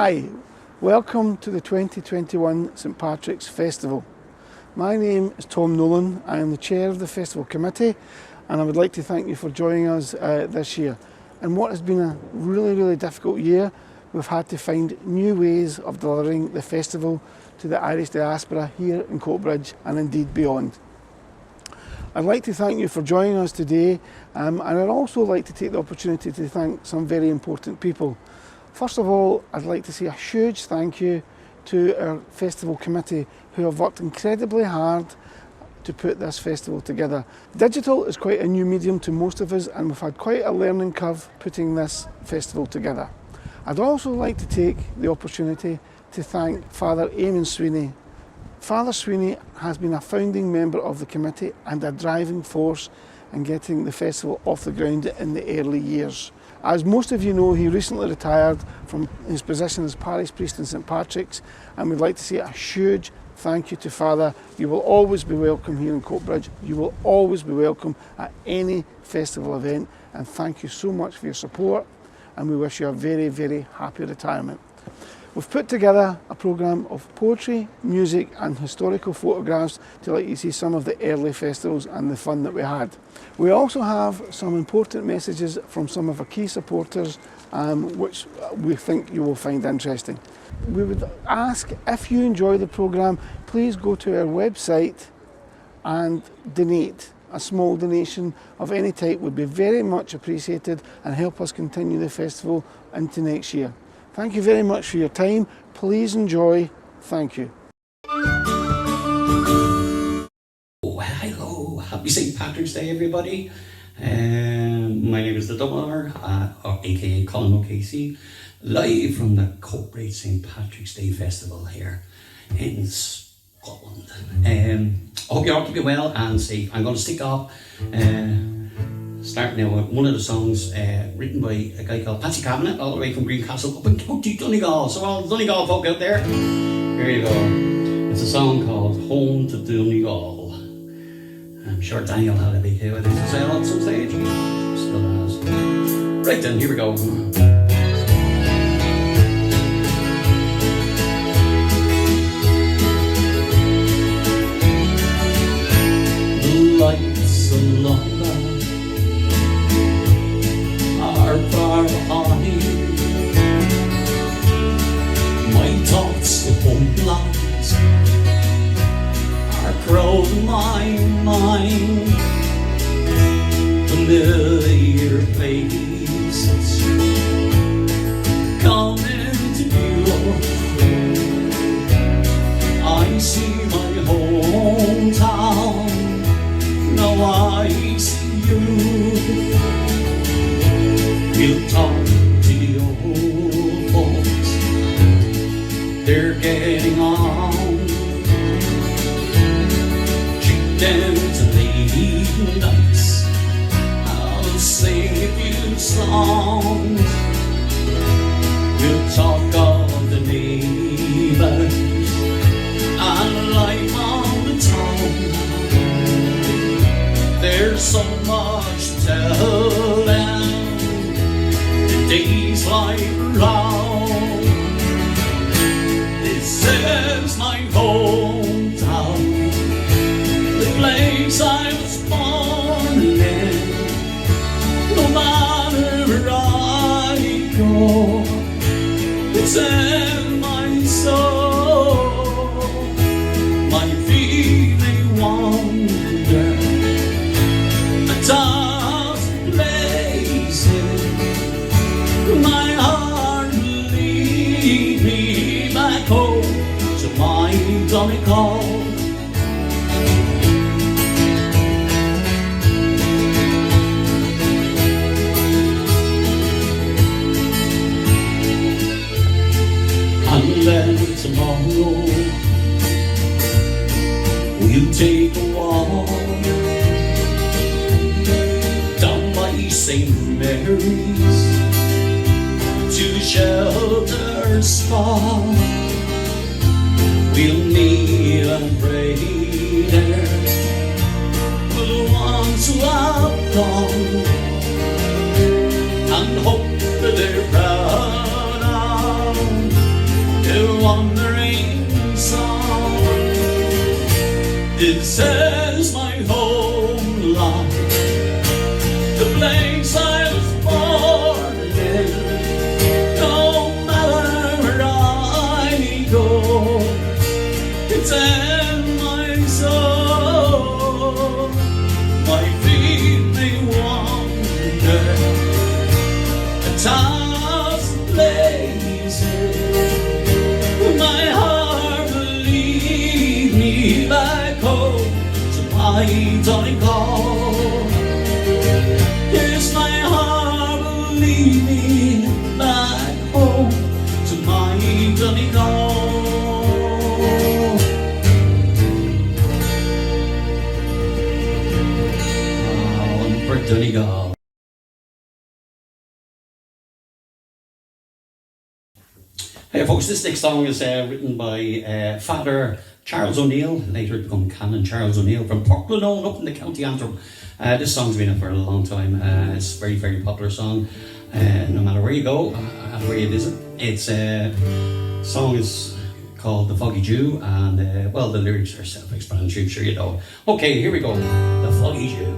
Hi, welcome to the 2021 St Patrick's Festival. My name is Tom Nolan. I am the chair of the festival committee, and I would like to thank you for joining us this year. In what has been a really difficult year, we've had to find new ways of delivering the festival to the Irish diaspora here in Coatbridge and indeed beyond. I'd like to thank you for joining us today, and I'd also like to take the opportunity to thank some very important people. First of all, I'd like to say a huge thank you to our festival committee, who have worked incredibly hard to put this festival together. Digital is quite a new medium to most of us, and we've had quite a learning curve putting this festival together. I'd also like to take the opportunity to thank Father Eamon Sweeney. Father Sweeney has been a founding member of the committee and a driving force in getting the festival off the ground in the early years. As most of you know, he recently retired from his position as parish priest in St Patrick's, and we'd like to say a huge thank you to Father. You will always be welcome here in Coatbridge. You will always be welcome at any festival event, and thank you so much for your support, and we wish you a very happy retirement. We've put together a programme of poetry, music and historical photographs to let you see some of the early festivals and the fun that we had. We also have some important messages from some of our key supporters, which we think you will find interesting. We would ask, if you enjoy the programme, please go to our website and donate. A small donation of any type would be very much appreciated and help us continue the festival into next year. Thank you very much for your time. Please enjoy. Thank you. Oh, hello. Happy St. Patrick's Day, everybody. My name is the Dubliner, aka Colin O'Casey, live from the Coatbridge St. Patrick's Day Festival here in Scotland. I hope you're all keeping well and safe. I'm going to stick off starting now with one of the songs written by a guy called Patsy Cabinet, all the way from Greencastle up in County Donegal. So all the Donegal folk out there, here you go. It's a song called Home to Donegal. I'm sure Daniel had a big hit with this as well at some stage. Still has. Right then, here we go. The lights along are far behind. My thoughts of homelands are crowding my mind. Familiar faces come into view. I see my hometown. Now I see you. We'll talk to the old folks, they're getting on. Treat them to late nights, I'll sing a few songs. We'll talk of the neighbours and life on the town. There's so much to tell them. Days fly round. This is my hometown, the place I was born in. No matter where I go, it's in my soul. My feet may wander a thousand places. My heart will lead me back home to my Donegal. And then tomorrow we'll take a walk down by St. Mary's to a shelter spot. We'll kneel and pray there for the ones who have gone, and hope that they're proud of wandering song. This is my homeland, the place I was born in. No matter where I go, it's in my soul. My feet may wander a thousand places, my heart will lead me back home to my Donegal. Yes, my heart will lead me back home to my Donegal. For Donegal. Hey folks, this next song is written by Father Charles O'Neill, later become Canon Charles O'Neill from Portglenone up in the County Antrim. This song's been out for a long time. It's a very, very popular song. No matter where you go and where you visit. It's song is called The Foggy Jew, and well, the lyrics are self-explanatory, I'm sure you know. Okay, here we go. The Foggy Jew.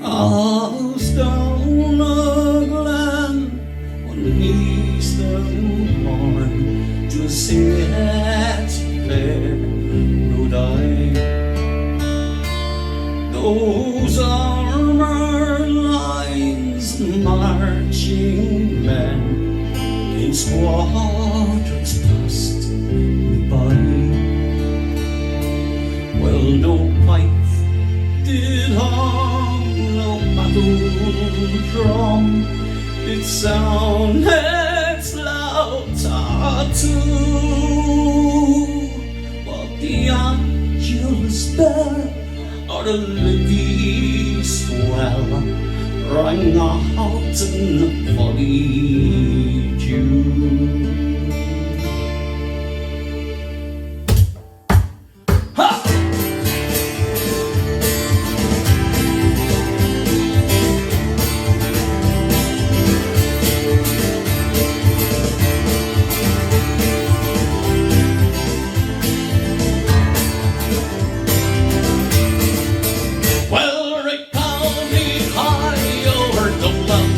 All's down a glen on Easter morn, to sing at fair rode I. Those armour lines, marching men in squadrons passed me by. Well, no pipe did harm, no battle drum, it sounded loud tattoo. But the angel's bell or the levee swell rang out in the foggy dew.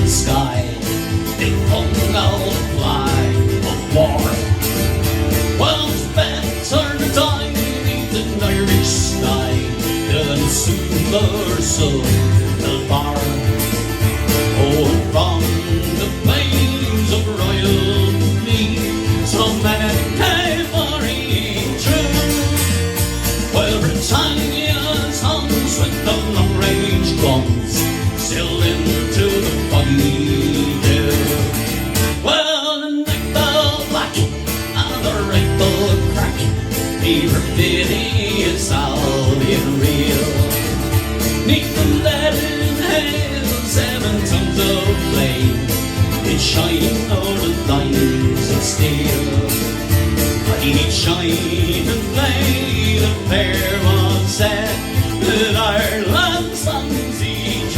Sky, they hung out the flag of war. Well, it's better to die beneath an Irish sky than soon the sun will bar. Oh, and from the flames of royalty, some men came hurrying through. Well, Britannia's hunts with the long-range guns still into the foggy dew. Well, the neck fell black and the rifle crack, fever is Albion real. Neath the leaden hail, 7 tons of flame, it shine out the lines of steel. But in each shining flame, the fair one said that Ireland's sons each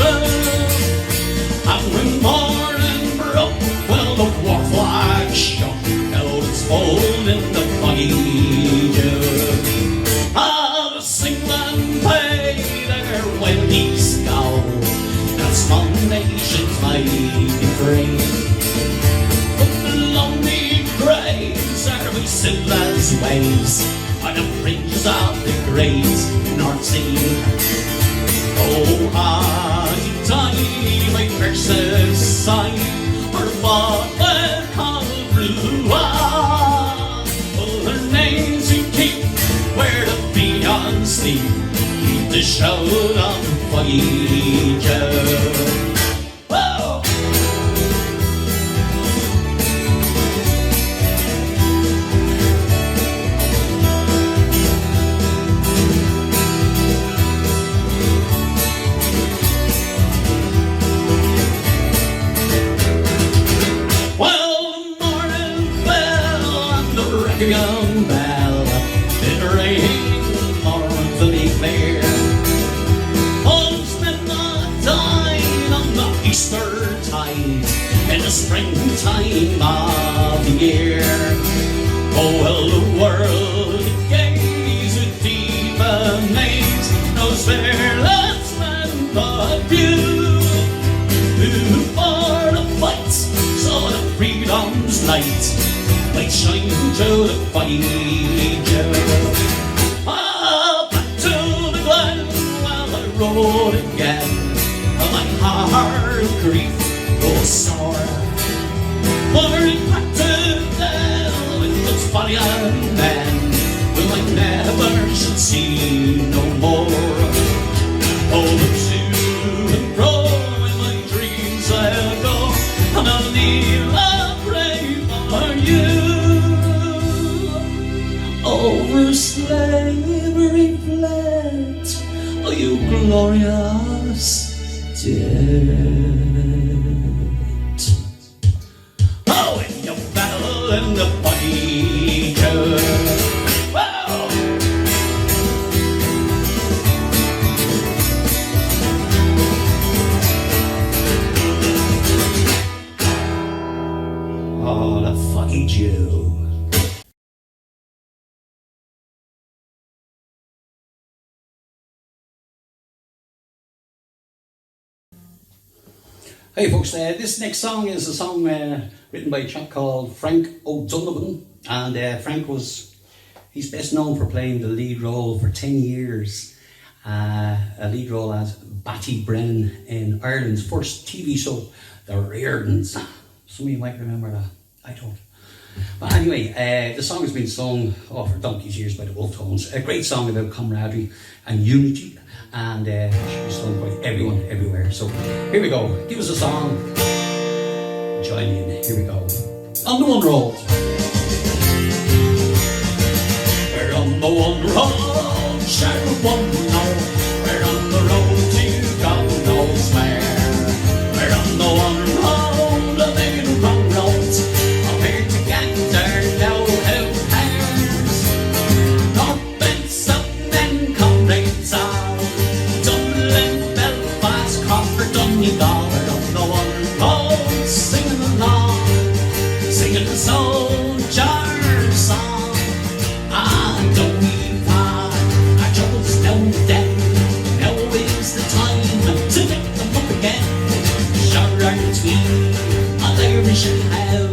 and when morning broke, well, the war flag shone out its fold in the foggy dew. Ah, the England paid their wealthy scowl, that small nations might be free. But the lonely graves are we still as waves on the fringes of the great North Sea. Oh, hearty time, my precious side, or what will call blue. Oh, their names you keep where the beyond sleep, keep the shout of foggy dew. the springtime of the year. Oh, well, the world gaze with deep amaze, knows fearless men but few, who for the fight saw the freedom's light, might shine through the fire. Ah, back to the glen while I rode again, my heart of grief goes sore. Pouring back to them with those valiant men who I never should see no more. Oh, but to and fro in my dreams I'll go, and I'll kneel and pray for you. Over slavery fled, oh, you glorious dead. Oh, in your battle in the fight, wow. Oh, the fucking Jew. Hey folks, this next song is a song written by a chap called Frank O'Donovan, and he's best known for playing the lead role for 10 years, a lead role as Batty Brennan in Ireland's first TV show, The Riordans. Some of you might remember that, I don't. But anyway, the song has been sung for donkey's years by the Wolf Tones, a great song about camaraderie and unity, and it should be sung by everyone, everywhere. So here we go. Give us a song. Join in. Here we go. On the one road. We're on the one road, share one road. We're on the road to God knows where. We're on the one road, a big wrong road. I'm here to get there, now who cares? North and south and comrades are. Donegal, we're on the one road, singing along, singing the soldier song. Ah, don't we part our troubles down then? Now is the time to pick them up again. Sure aren't we all Irish and how?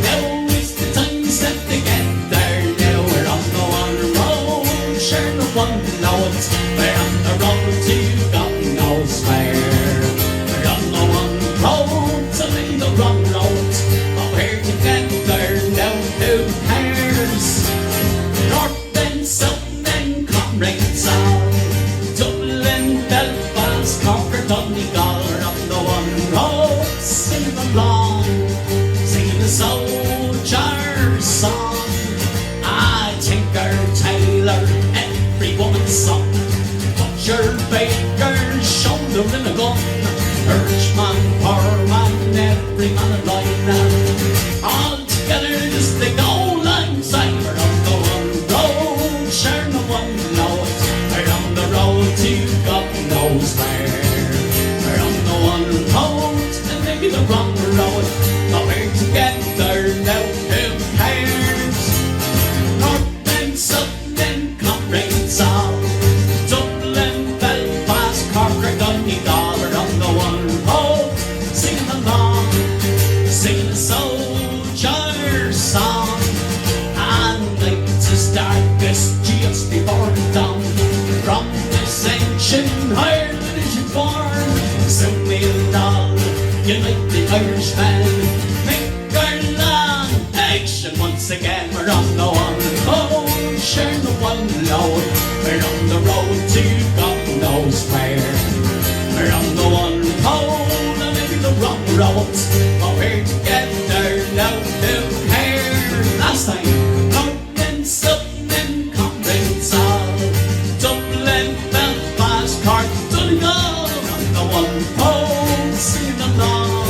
Now is the time set to get there. Now we're on the one road, share the one load. We're on the road to God knows where. Road to be the wrong road, but we're together now, who cares? North and south and comrades are. Dublin, Belfast, Cork, Donegal, we're on the one road, singing along, singing the soldier song. I Tinker, Tailor, every woman's song. Butcher, baker, shoulder in a gun. Churchman, poorman, every man alive. All together just they go alongside. We're on the one road, share the one load. We're on the road to God knows where. We're on the one road, and maybe the wrong road, but we're together now, who cares? North and south and comrades all. Dublin, Belfast, Cork, Donegal, we're on the one road, singing along, singing the soldier song. And night is darkest just before the dawn. From this ancient Ireland is you born, so we'll all unite the Irishmen, make our land nation once again. We're on the one road, share the one load. We're on the road to God knows where. We're on the one road, and maybe the wrong road, but we're together now, who cares? Last time, north and south and comrades all. Dublin, Belfast, Cork, Donegal, on the one road, singing along,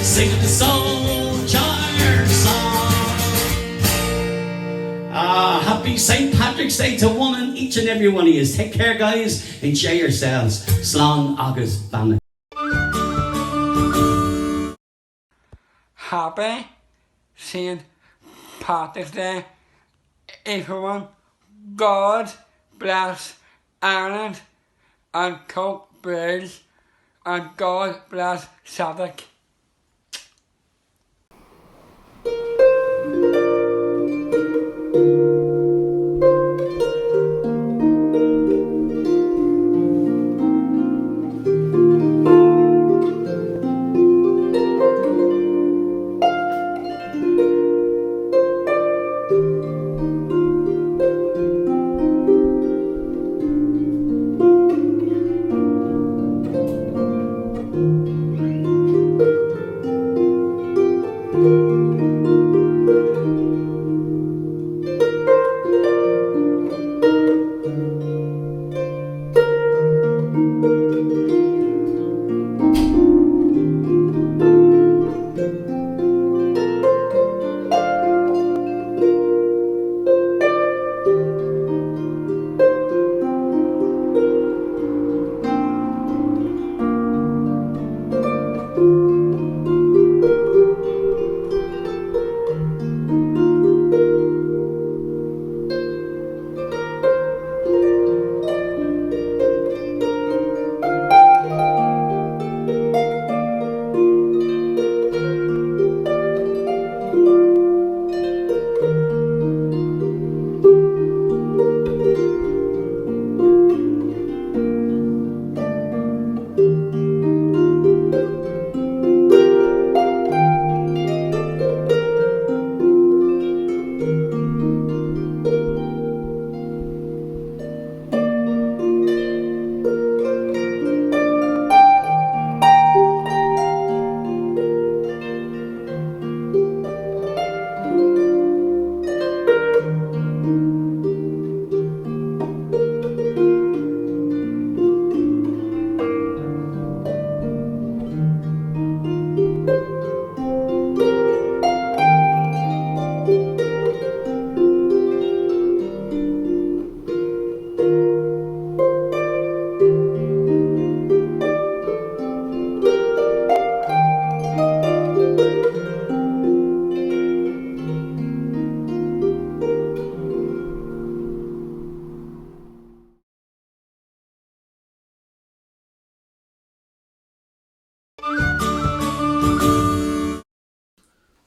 singing the soldier song. Happy St. Patrick's Day to one and each and every one of you. Take care, guys. Enjoy yourselves. Slán agus banna. happy St. Patrick's Day, everyone. God bless Ireland and Coatbridge, and God bless Celtic.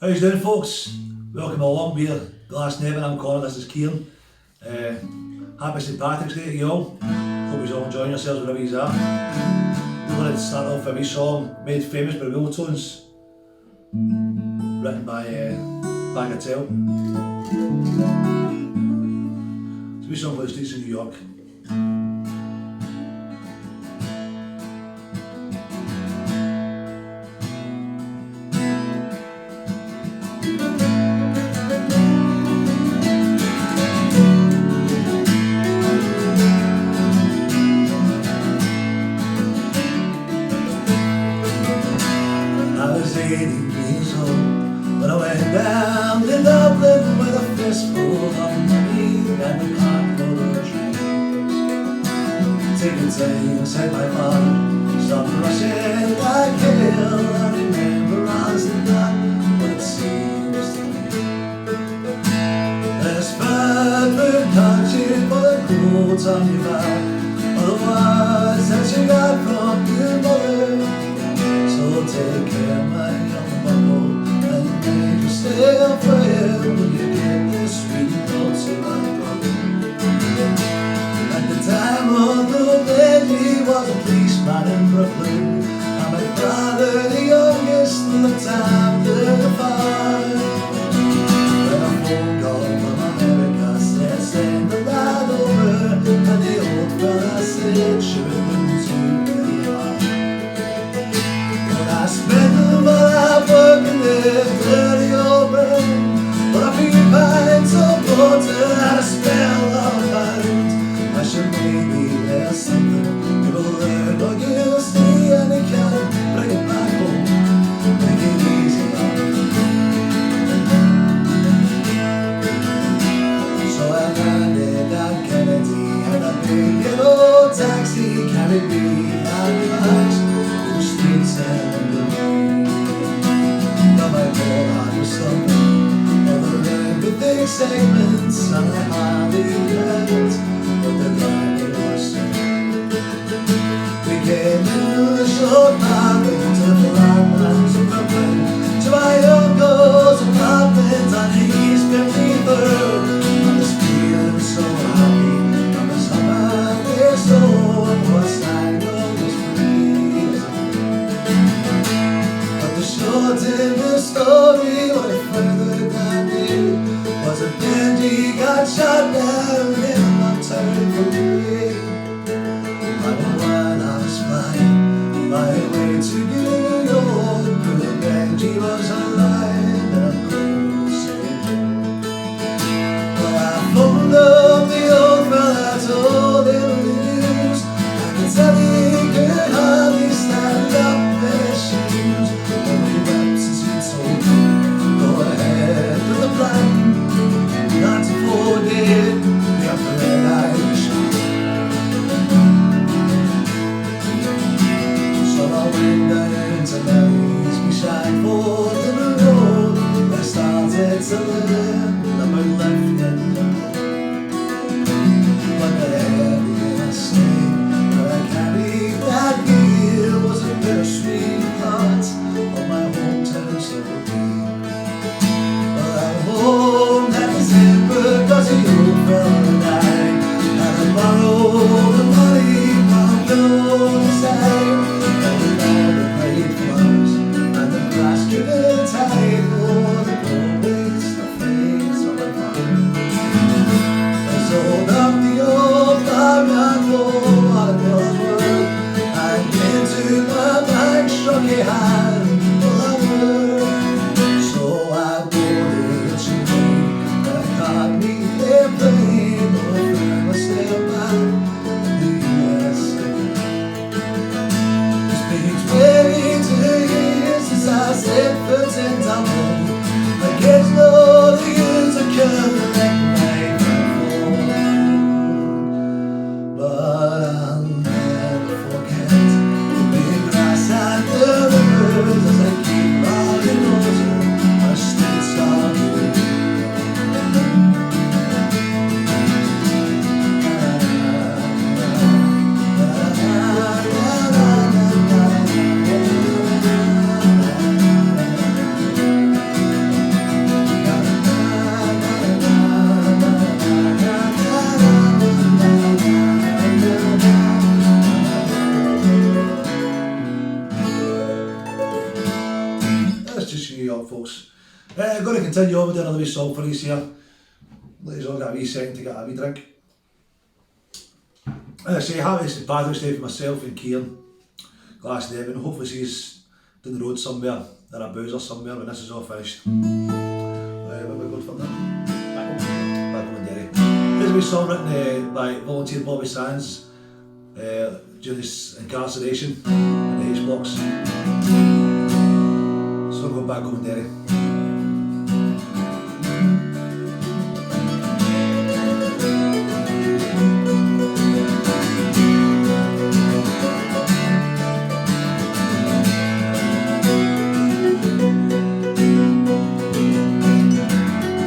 How you doing, folks? Welcome along. We're Glasnevin. I'm Connor. This is Kieran. Happy St. Patrick's Day to you all. Hope you're all enjoying yourselves wherever you are. We're going to start off with a wee song made famous by Willowtones, written by Bagatelle. It's a wee song for the streets of New York. I was 18 years old when I went down to Dublin with a fistful of money and the clock for the trains. Ticketing, said my father, stop rushing like hell. I remember as the night what it seems to me. There's 5 food country for the clothes on your back, or the words that you got from your mother. So take care, my young buckle, and make you stay up well when you get this sweet notes in my brother. At the time of the wedding, he was a policeman in Brooklyn, and my father the youngest in the time 35. When a phone call from America said send the lad over, and the old fella said sure it wouldn't suit me hard. I spent my life working there, dirty old brain, but a few pints of water and a spell of mind. I should maybe there's something you will learn or you'll see, and you can bring it back home, make it easy now. So I landed at Kennedy, and a big yellow taxi carried me out of the house to the streets and the rain. But my segments and I hardly heard what the driver was saying. We came into the short highway to the landlands of Brooklyn, to my uncle's apartment on East 53rd. I was feeling so happy, I was on my way, so was I was free as a bird. But the short in the story, what further than knew, was a Benji got shot down in a mountain for me. I know when I was flying my way to New York, but Benji was alive and I'm going to say but I phoned up the old fella, I told him the news. I could tell he could hardly stand up in his shoes. Only wept since he told me, go ahead with the plan, not to forget the upper Irish. So I went down to Mary's beside Ford in the road. I started to learn about life and love. But the heaviest thing that I carried that year was a bittersweet part of my hometown story. But I hope that was him because he old fella and I had to borrow the money from the old side. And with all the great flowers and the grass driven tide, oh, the always the face of my farm. I sold up the old farm and oh, what it was worth. And into my bank struck a hand full of work. So I boarded a train and I caught me a plane over a sail back in the USA. It's been 22 years since I set foot in Dublin. I guess no the years are collect my phone. But I'll never forget the big grass and the rivers as I keep riding over our streets of That's just New York, folks. I'm going to continue on with another wee song for you here. Ladies all got a wee second to get a wee drink. Say happy St. Patrick's Day for myself and Kieran Glasnevin. Hopefully she's down the road somewhere, or a boozer somewhere when this is all finished. Where we going from there? Back home in Derry. Here's a wee song written by volunteer Bobby Sands during his incarceration in the H-blocks. So I'm going back home in Derry.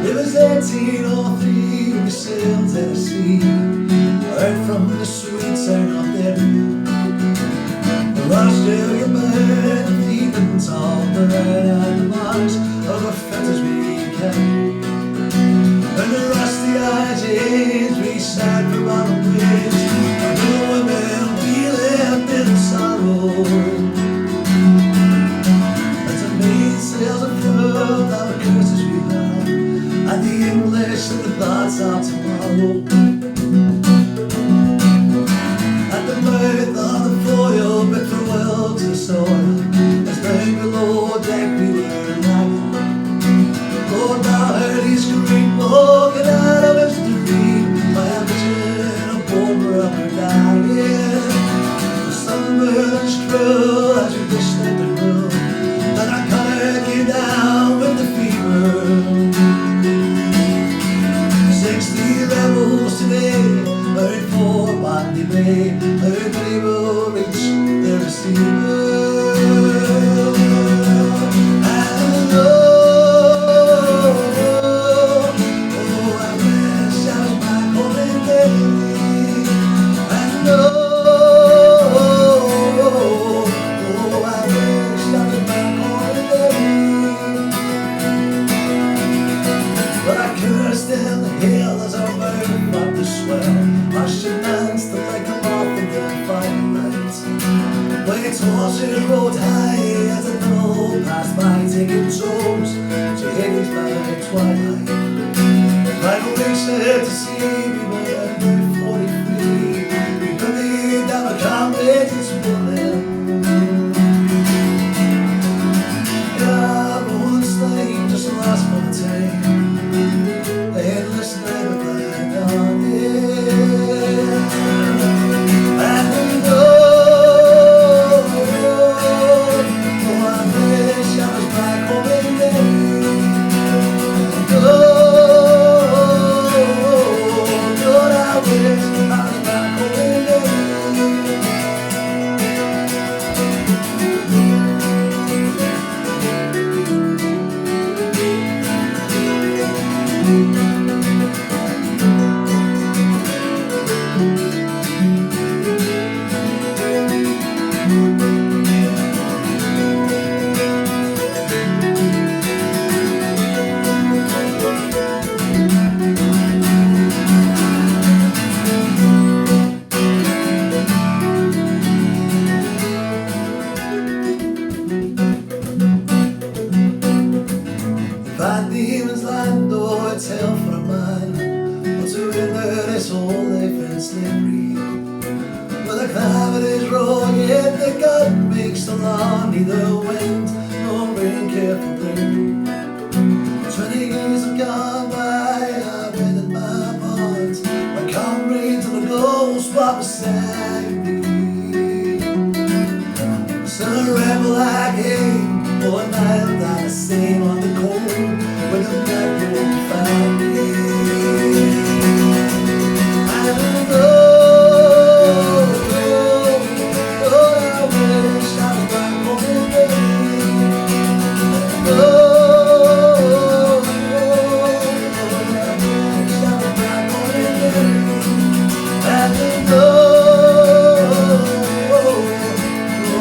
It was 1803 we sailed Tennessee, right from the sweet sound of Derry. The Australian bird, the deep and tall, the red and the marks of our fetters we carried. And the rusty IJs we sat for bottom bridge, and the women we left in sorrow. And to meet sails of fur, our curses we heard, and the English and the thoughts of tomorrow. At the mouth of the foil, but farewell to the soil, as down below deck we were lying. Lord, thou heard his scream, walking out of his dream, by a vision of poor brother dying. The sunburn and cruel as we dished at the room, and our colour came down with the fever. 60 rebels midnight twilight. Michael reached there to see me when I was 43. He put me down a Coatbridge this morning. Yeah, I won't slave just the last 14. Endless never glad on it. And oh, I wish I was back home again. Lord, I wish I was back home again. Find demons lying door, it's hell for a man. But to enter this whole life is slippery. Where the climate is raw, yet the God makes the law. Neither wind nor rain care for rain. 20 years have gone by, I've been in my bonds. My comrades and the ghost walk beside me. So a rebel I came, for a night I'll die the same on the cold. When the night won't find me. I don't know, I wish I was back home again. I wish I was back home again. I don't know,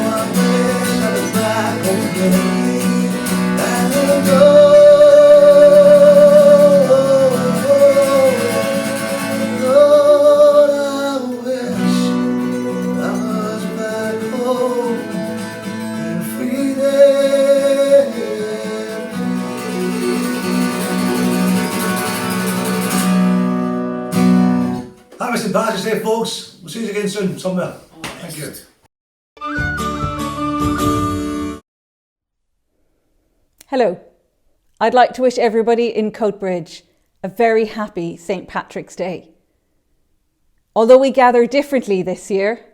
I wish I was back home again. I don't know. Happy St. Patrick's Day, folks. We'll see you again soon, somewhere. Thank you. Hello. I'd like to wish everybody in Coatbridge a very happy St. Patrick's Day. Although we gather differently this year,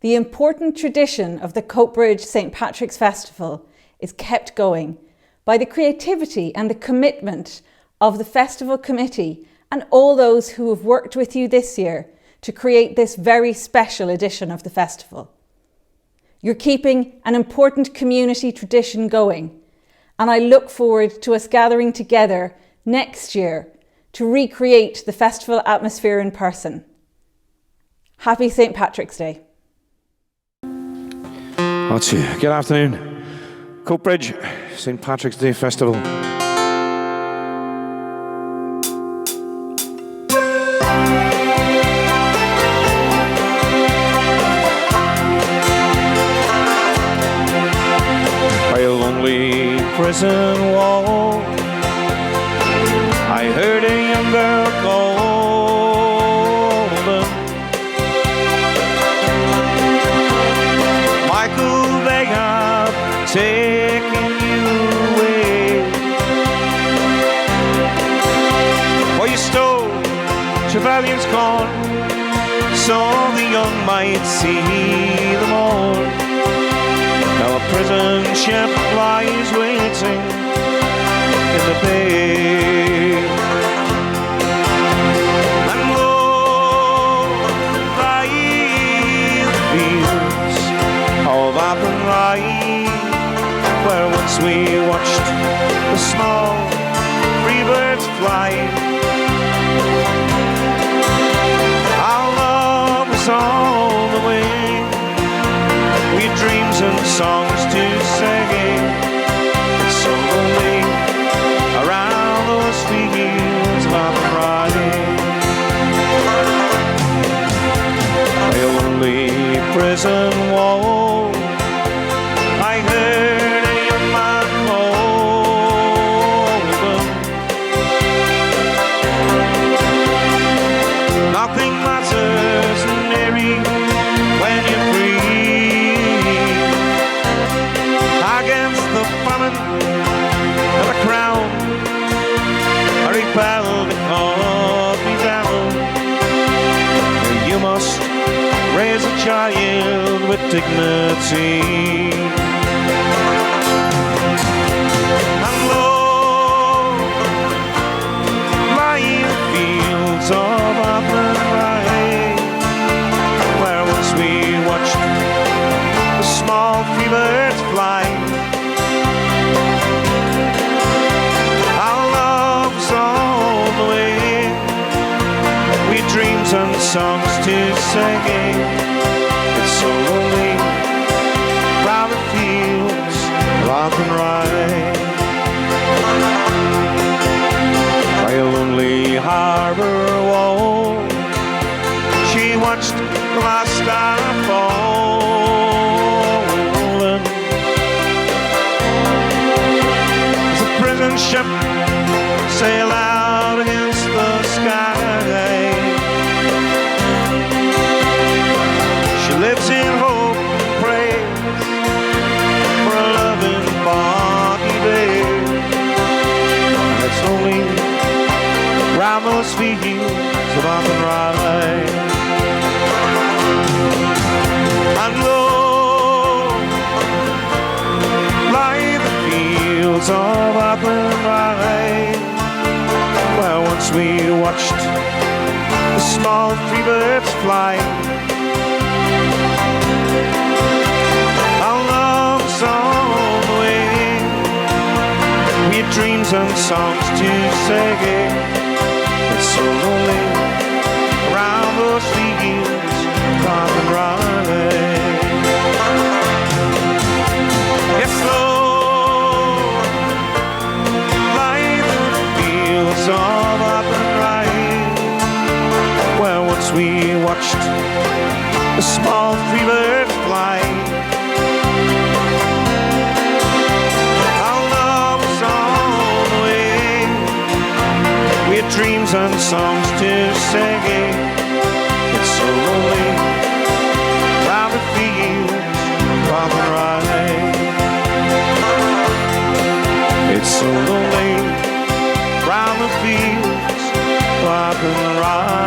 the important tradition of the Coatbridge St. Patrick's Festival is kept going by the creativity and the commitment of the Festival Committee and all those who have worked with you this year to create this very special edition of the festival. You're keeping an important community tradition going, and I look forward to us gathering together next year to recreate the festival atmosphere in person. Happy St. Patrick's Day. Good afternoon. Coatbridge St. Patrick's Day Festival. Prison wall, I heard a young girl calling. Michael, they have taken you away. Well, you stole Trevelyan's corn, so the young might see them all. Now a prison ship lies waiting in the bay. And lo, by the fields of Athenry, where once we watched the small free birds fly, our love was on the wing. We had dreams and songs to sing. It's so lonely around those fields of Athenry. A lonely prison wall, I heard a young man calling. famine and a crown, a rebellion called me down. You must raise a child with dignity. And lo, lie in fields of Athlone Rye, where once we watched the small free birds fly. Our love's on the way, we dreams and songs to sing. It's so lonely round the fields of Athlone Rye. By a lonely harbour wall, she watched the last star falling. As a prison ship sailed out against the sky, she lives in hope and praise for a loving body babe. And it's only round those fields of Athlone Rye. And lo, lie the fields of Athlone Rye, where once we watched the small free birds fly. Our love's on the way, we had dreams and songs to sing. It's so lonely around those fields of Athlone Rye. Yes, Lord, lie the fields of Athlone Rye, where once we watched the small free birds fly. Our love was on the way, we had dreams and songs to sing. It's so lonely round the fields of Athlone Rye. It's so lonely round the fields of Athlone Rye.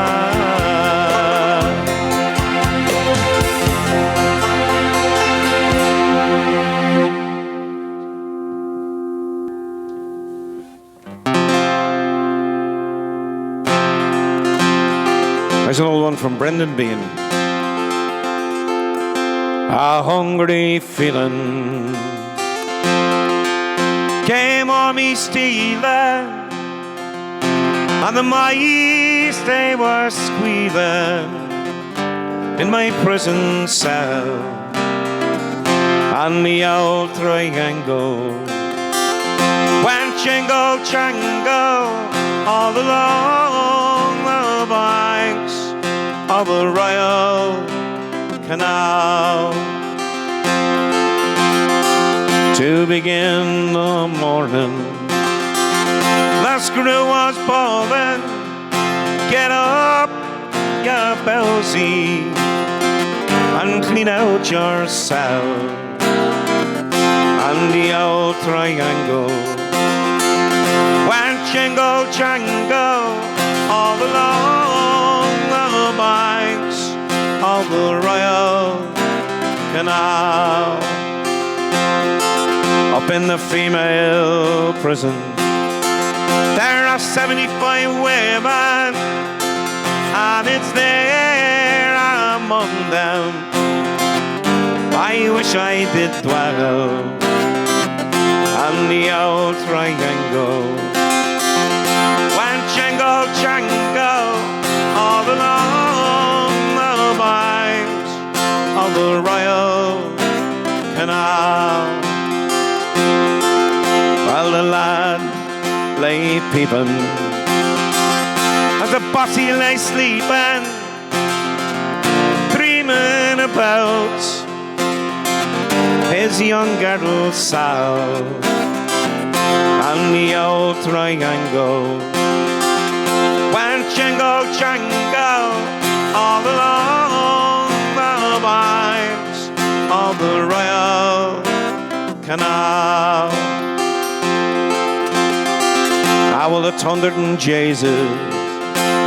There's an old one from Brendan Bean. A hungry feeling came on me stealing, and the mice they were squealing in my prison cell, and the old triangle went jingle jangle all along the banks of the Royal Canal. To begin the morning, the screw was bawling, get up, you Belsy, and clean out your cell. And the old triangle went jingle jangle all along the banks of the Royal Canal. Up in the female prison, there are 75 women, and it's there among them I wish I did dwell. And the old triangle went jingle jangle all along the banks of the Royal Canal. Well, the lad lay peeping as the bossy lay sleeping, dreaming about his young girl Sal. And the old triangle went jingle jangle all along the banks of the Royal canal. I will have 100 and Jesus.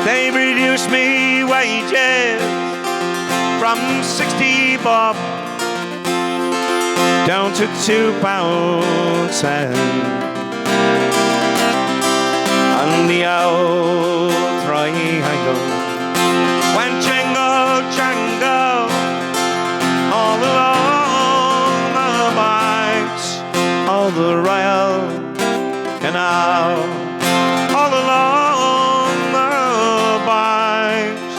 They reduced me wages from 60 bob down to £2.10. And the old triangle went jingle jangle all along the banks of the Royal Canal, all along the banks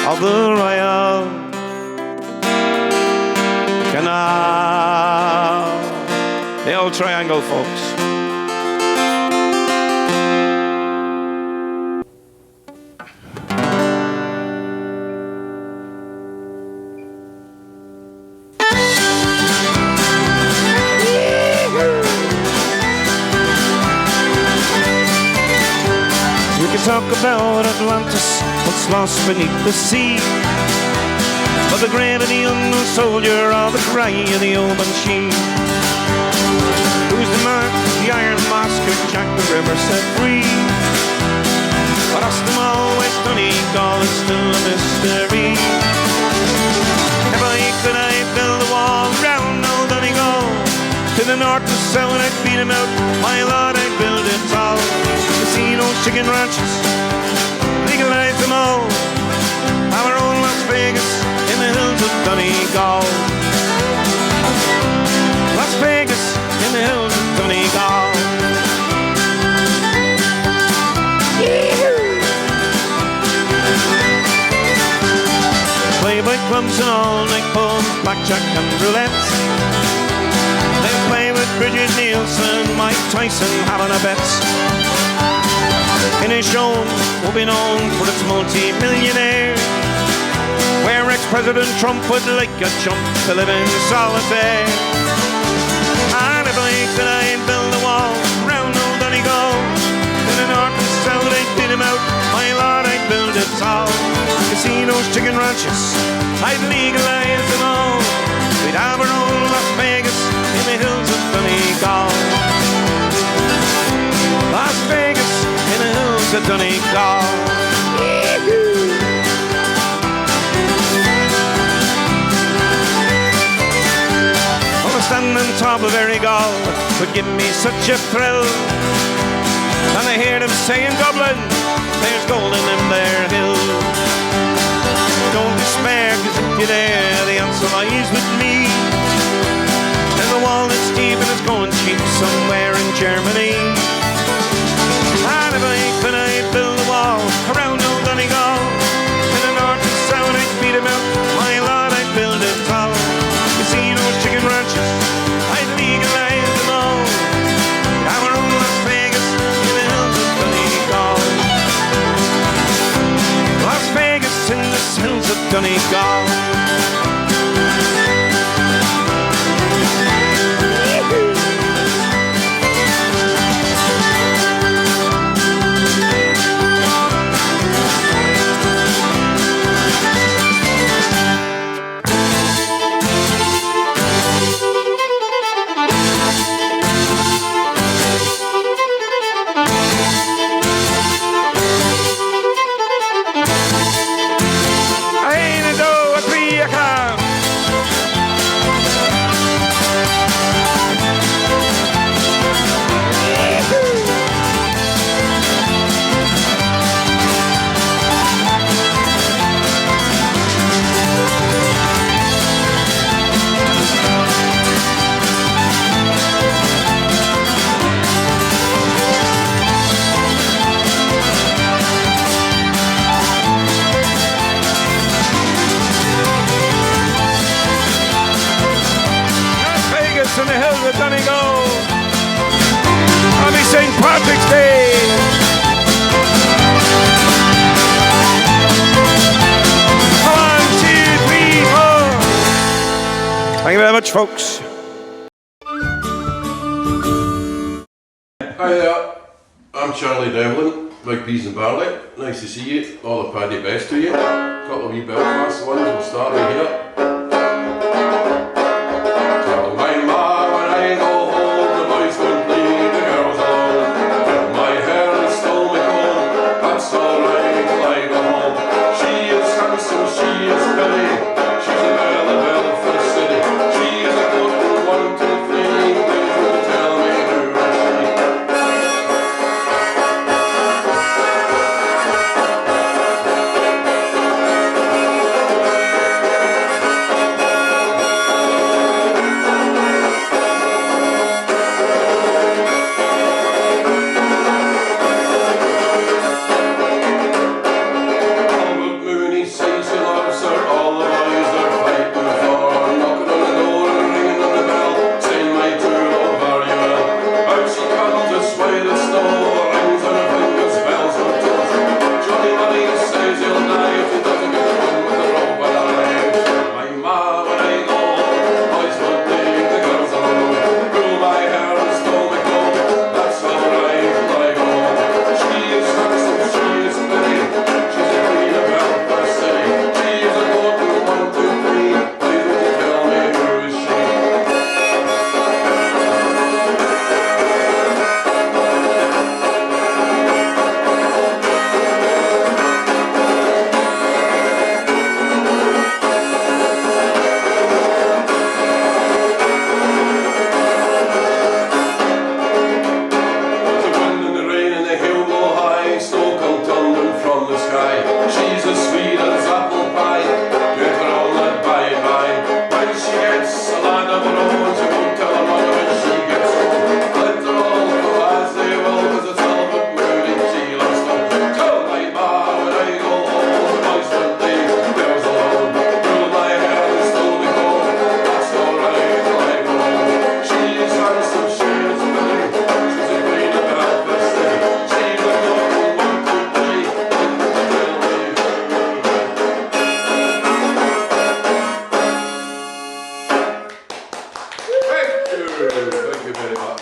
of the Royal Canal. The old triangle, folks. Talk about Atlantis, what's lost beneath the sea, but the grave of the unknown soldier, or the cry of the old banshee. Who's the man, the iron mask who Jack the River set free? But us them always Donegal is still a mystery. If I could, I'd build a wall round old Donegal. To the north, to south, I'd beat him out. My lord, I'd build it tall. Casinos, chicken ranches, legalize them all. Our own Las Vegas in the hills of Donegal. Las Vegas in the hills of Donegal. Play by clubs and all-night pubs, blackjack and roulette. They play with Bridget Nielsen, Mike Tyson having a bet. In a show will be known for its multi-millionaire, where ex-President Trump would like a chump to live in solitaire. And if I could, I'd build a wall round old Donegal. In the north and south, I'd beat him out. My lord, I'd build it tall. Casinos, chicken ranches, I'd legalize them all. We'd have our own Las Vegas in the hills of Donegal. Las Vegas in the hills of Donegal. Well, standing on top of Errigal would give me such a thrill. And I hear them say in Dublin, there's gold in them there hills. Don't despair, cause if you're there, the answer lies with me. There's a wall that's deep and it's going cheap somewhere in Germany. And if I could, I'd build a wall around old Donegal. In the north and south, I'd beat him out. My lord, I'd build it tall. Casinos, chicken ranches, I'd legalize them all. Our own Las Vegas in the hills of Donegal. Las Vegas in the hills of Donegal. In the hills of Donegal. Happy St. Patrick's Day. One, two, three, four. Thank you very much, folks. Hi there, I'm Charlie Devlin, Big Peas and Barley. Nice to see you, all the paddy best to you. A couple of wee Belfast ones, we'll start right here. Charlie, my Thank you very much.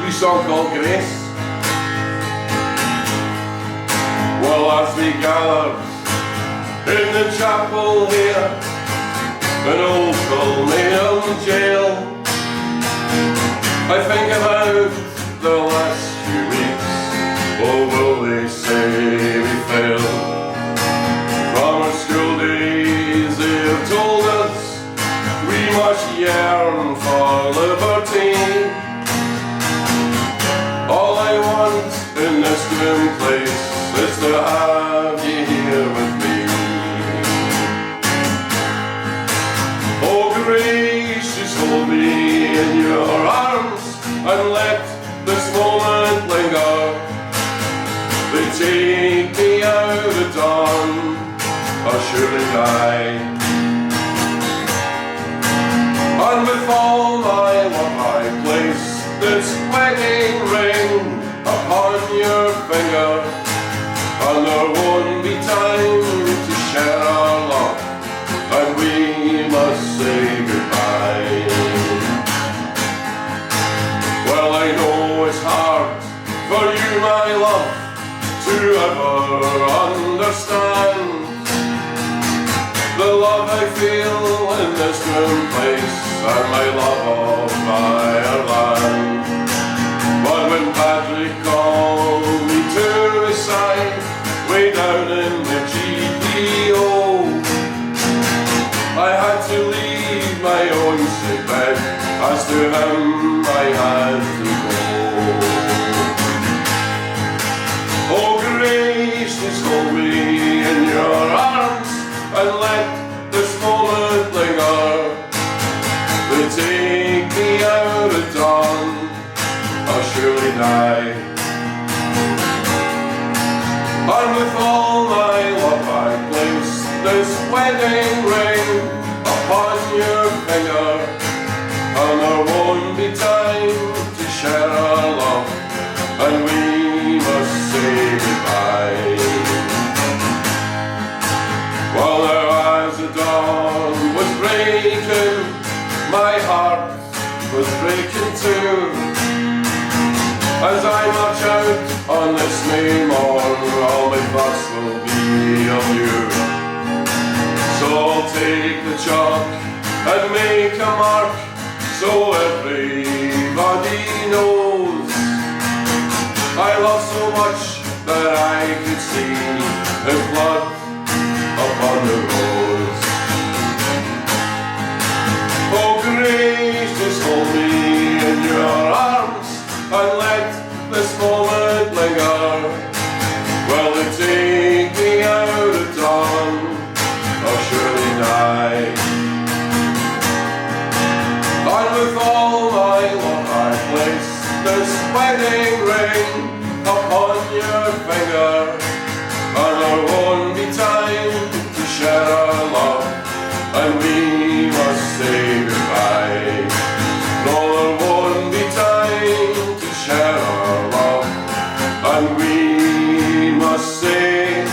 Wee song called Grace. Well, as we gathered in the chapel here in old Culmingham jail, I think about the last few weeks. Oh, will they say we failed? From our school days they have told us we must yearn for liberty. All I want in this grim place is to have you here with me. Oh, gracious, hold me in your arms and let this moment linger. They take me out at dawn, I'll surely die. And with all my love I place this wedding ring upon your finger, and there won't be time to share our love, and we must say goodbye. Well, I know it's hard for you, my love, to ever understand the love I feel in this grim place and my love of Ireland. But when Patrick called me to his side, way down in the GPO, I had to leave my own sick bed, as to him I had to go. Oh, gracious, hold me in your arms and let this moment linger. They take me out at dawn, I'll surely die. And with all my love I place this wedding ring upon your finger, and there won't be time to share our love, and we must say goodbye. While there as the dawn was breaking, my heart was breaking too. As I march out on this May morn, all my thoughts will be of you. So I'll take the chalk and make a mark, so everybody knows I love so much that I could see his blood upon the rose. Oh, gracious, hold me in your arms and let this moment linger. Well, they take me out at dawn, I'll surely die. And with all my love I place this wedding ring upon your finger, and there won't be time to share our love, and we must say goodbye. No, there won't be time to share our love, and we must say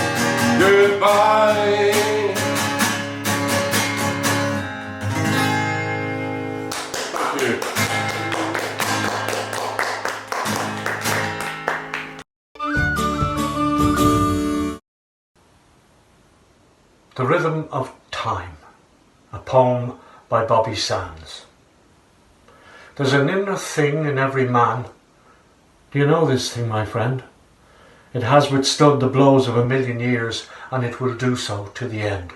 goodbye. Thank you. The Rhythm of Time, a poem by Bobby Sands. There's an inner thing in every man. Do you know this thing, my friend? It has withstood the blows of 1,000,000 years, and it will do so to the end.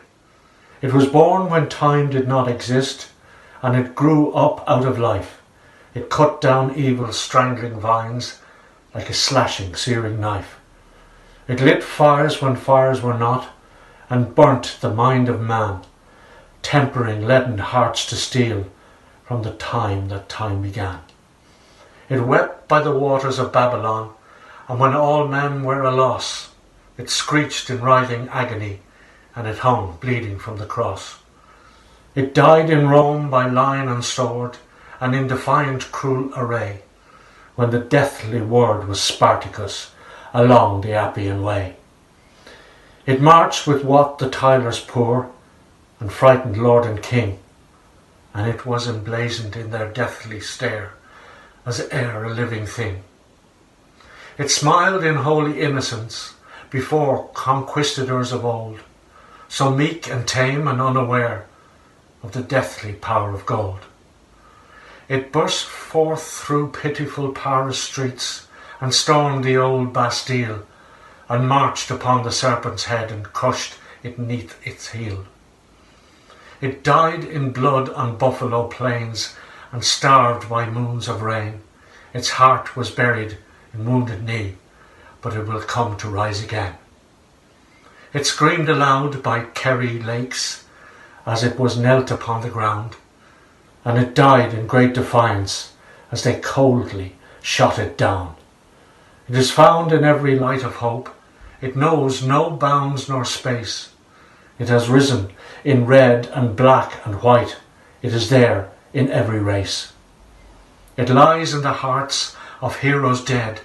It was born when time did not exist, and it grew up out of life. It cut down evil strangling vines like a slashing, searing knife. It lit fires when fires were not, and burnt the mind of man, tempering leaden hearts to steel from the time that time began. It wept by the waters of Babylon, and when all men were a loss, it screeched in writhing agony, and it hung bleeding from the cross. It died in Rome by lion and sword, and in defiant cruel array, when the deathly word was Spartacus along the Appian way. It marched with what the tilers poor, and frightened lord and king, and it was emblazoned in their deathly stare as e'er a living thing. It smiled in holy innocence before conquistadors of old, so meek and tame and unaware of the deathly power of gold. It burst forth through pitiful Paris streets and stormed the old Bastille, and marched upon the serpent's head and crushed it neath its heel. It died in blood on buffalo plains and starved by moons of rain. Its heart was buried in wounded knee, but it will come to rise again. It screamed aloud by Kerry lakes as it was knelt upon the ground, and it died in great defiance as they coldly shot it down. It is found in every light of hope. It knows no bounds nor space. It has risen in red and black and white. It is there in every race. It lies in the hearts of heroes dead.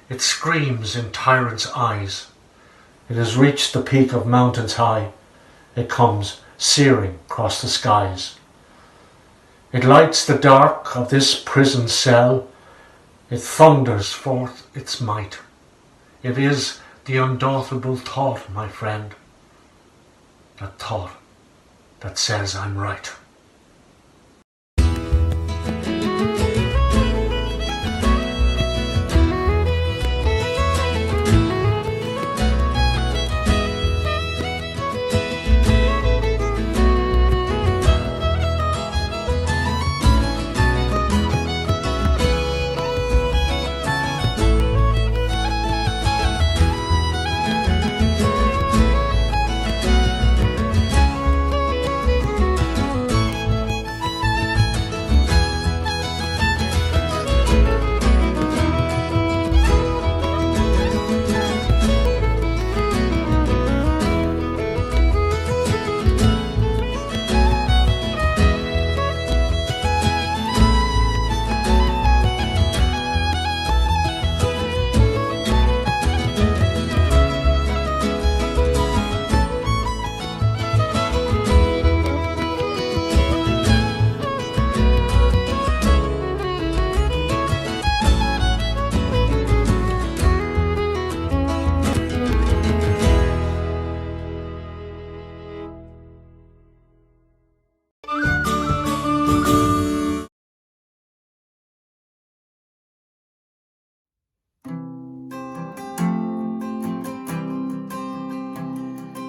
It screams in tyrants' eyes. It has reached the peak of mountains high. It comes searing across the skies. It lights the dark of this prison cell. It thunders forth its might. It is the undauntable thought, my friend, that thought that says I'm right.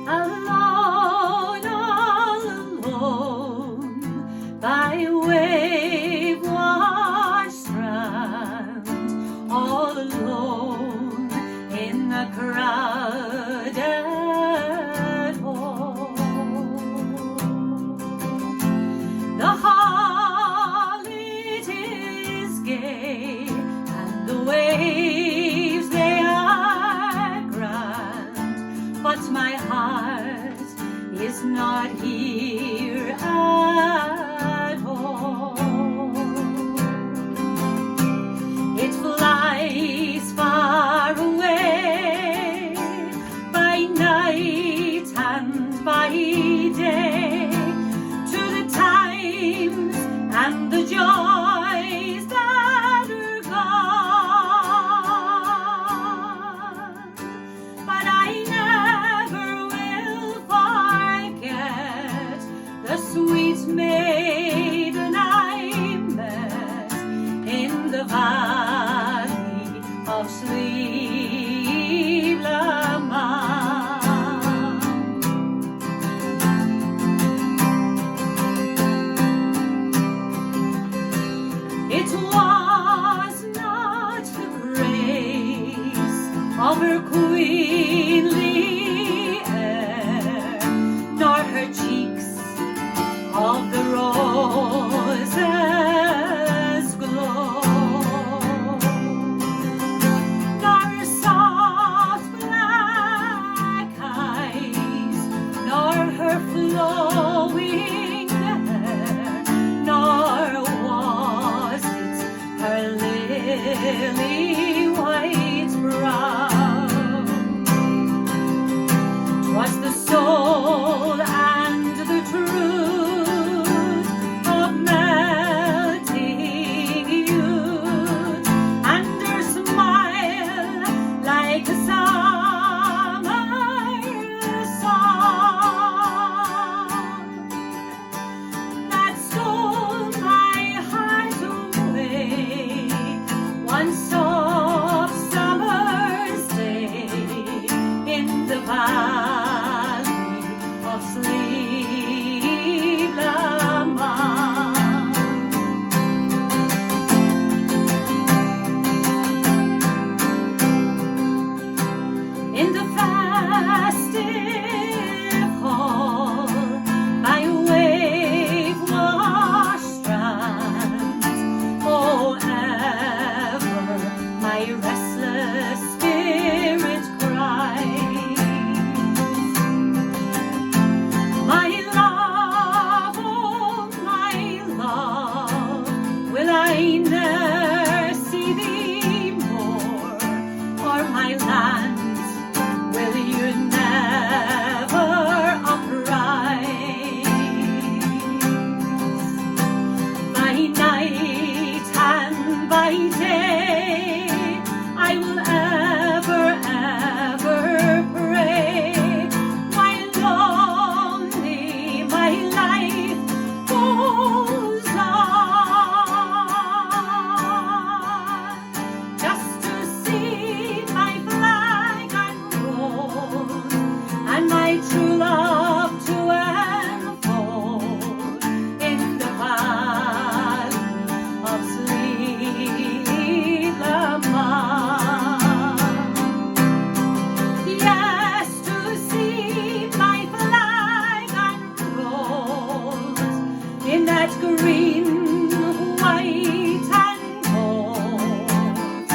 Alone, all alone, by wave-washed strand, all alone in the crowded hall. The hall it is gay, and the waves they are grand, but my heart is not here at all. It flies far away by night and by day to the times and the joys that are gone. But I never will forget the sweet maiden I met in the valley of Slieveleman. It was not the grace of her queenly air, nor her cheeks of the roses glow, nor her soft black eyes, nor her flowing hair, nor was it her lily white brow. was the soul and the truth of melting youth, and her smile like a summer song that stole my heart away one soft summer's day in the valley of sleep, Lamont. In the festive hall, by a wave-washed strand, oh, ever my restless spirit cries. My love, oh my love, will I ne'er see thee more, or my lands will you never uprise? By night and by day I will ever, ever pray, while lonely my life goes on, just to see my flag unrolled and my true love to unfold in the valley of sleep, Lamont. Yes, to see my flag unrolled in that green, white and gold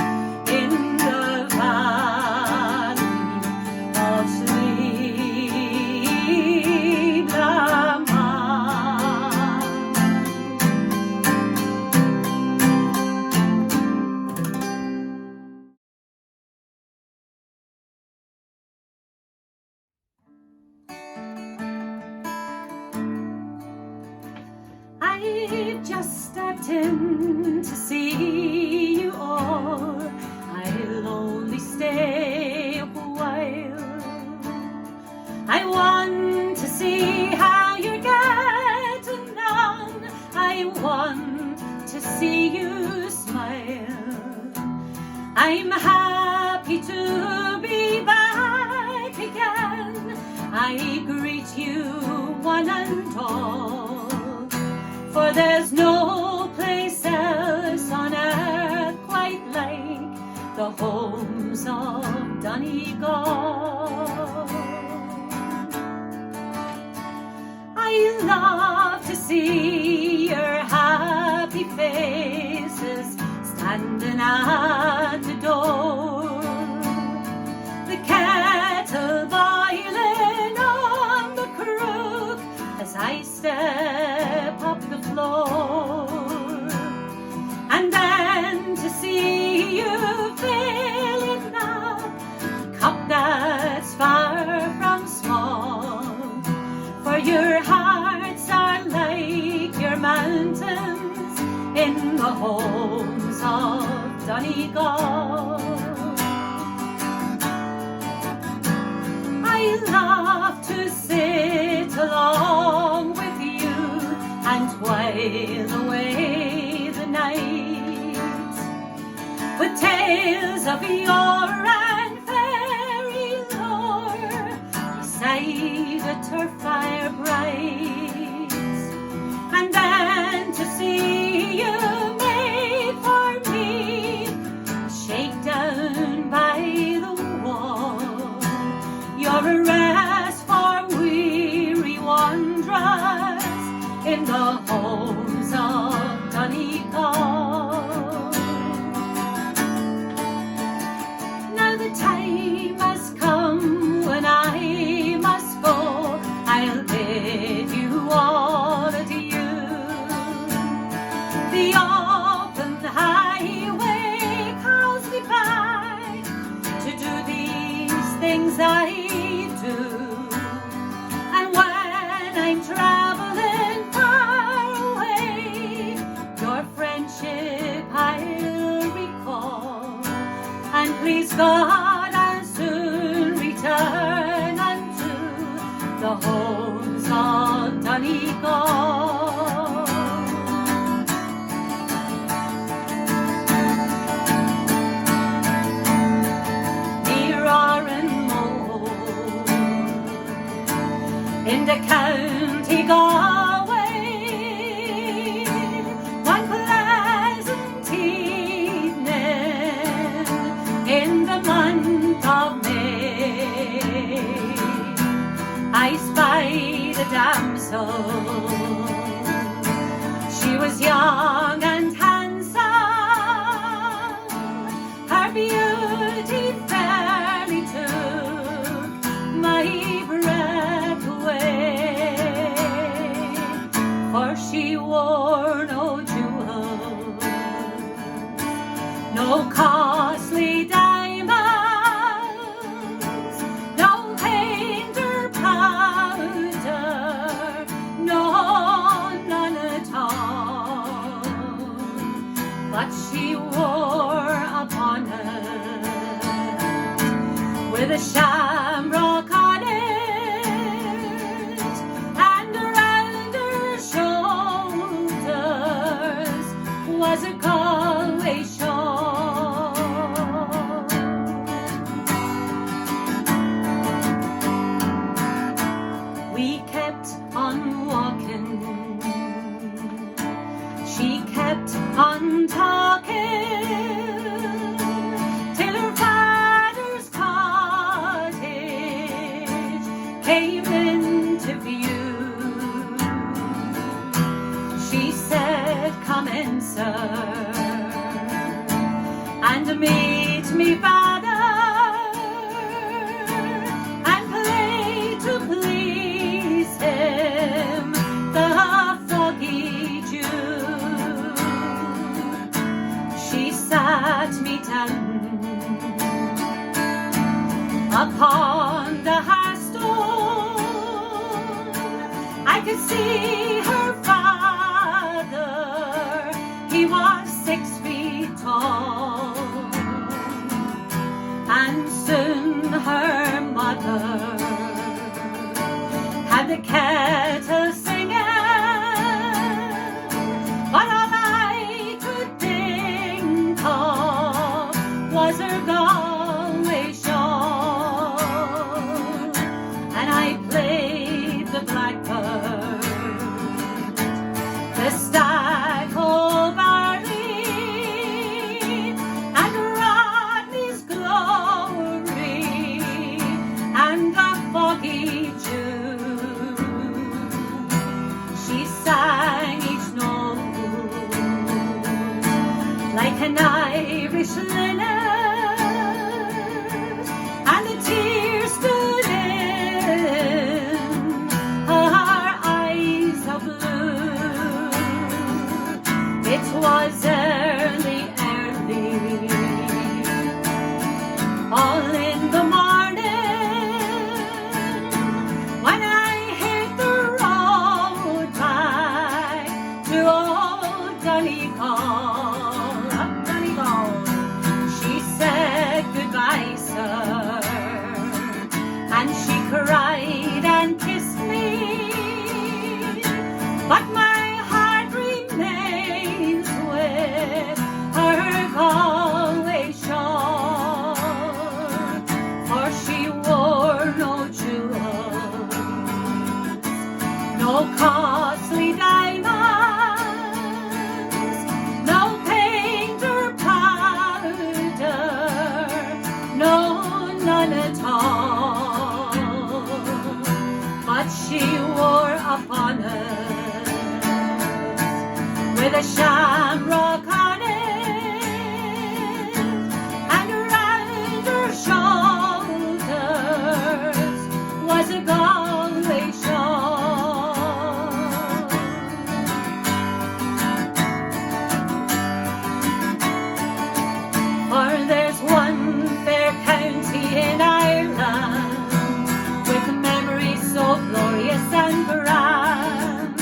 in the valley of sleep, Lamont. I've just stepped in to see you all. I'll only stay a while. I want to see how you're getting on. I want to see you smile. I'm happy to be back again. I greet you one and all, for there's no place else on earth quite like the homes of Donegal. I love to see your happy faces standing at the door, the kettle boiling on the crook as I step up the floor, and then to see you filling up a cup that's far from small, for your hearts are like your mountains in the homes of Donegal. I love to sit along with you and while away the night with tales of yore and fairy lore beside a turf fire bright, and then to see you made for me a shakedown by the wall. You're a rest for weary wanderers in the homes of Donegal. Now the time has come when I must go. I'll bid you all adieu. The God, I'll soon return unto the homes of Donegal. Near Oranmore, in the county Galway, one pleasant evening in the month of May, I spied a damsel. She was young and handsome, her beauty fairly took my breath away, for she wore no jewels, no costly diamonds, no paint or powder, no, none at all, but she wore upon her with a shamrock on it, and around her shoulders was a Galway shawl. We kept on walking, she kept on talking, till her father's cottage came into view. She said, "Come in, sir, and meet me father, and play to please him the foggy Jew." She sat me down upon the hearthstone. I could see her father, he was 6 feet tall, and soon her mother had the kettle singing, but all I could think of was her Galway shawl, and I played the blackbird, the stag-hole barley, and Rodney's glory, and the foggy Jew. She sang each note like an Irish linnet, and the tears stood in her eyes of blue. It was early, all in the morning, when I hit the road back to old Donegal. She said, "Goodbye, sir," and she cried and kissed me, but my heart remains with her Galway shawl, for she wore no jewels, no costly diamonds, no paint or powder, no, none at all, but she wore upon her with a shamrock on it, and around her shoulders was a Galway shawl. For there's one fair county in Ireland with memories so glorious and grand,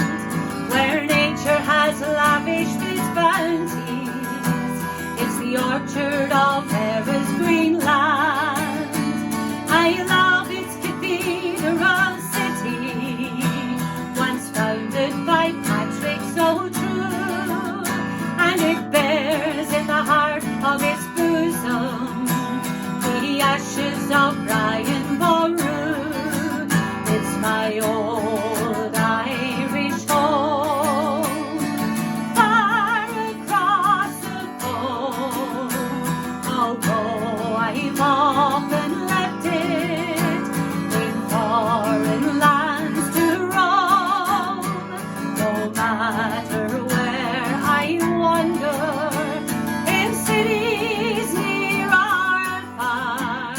where nature has lavished its bounty my old Irish home, far across the pole. Although I've often left it in foreign lands to roam, no matter where I wander, in cities near or far,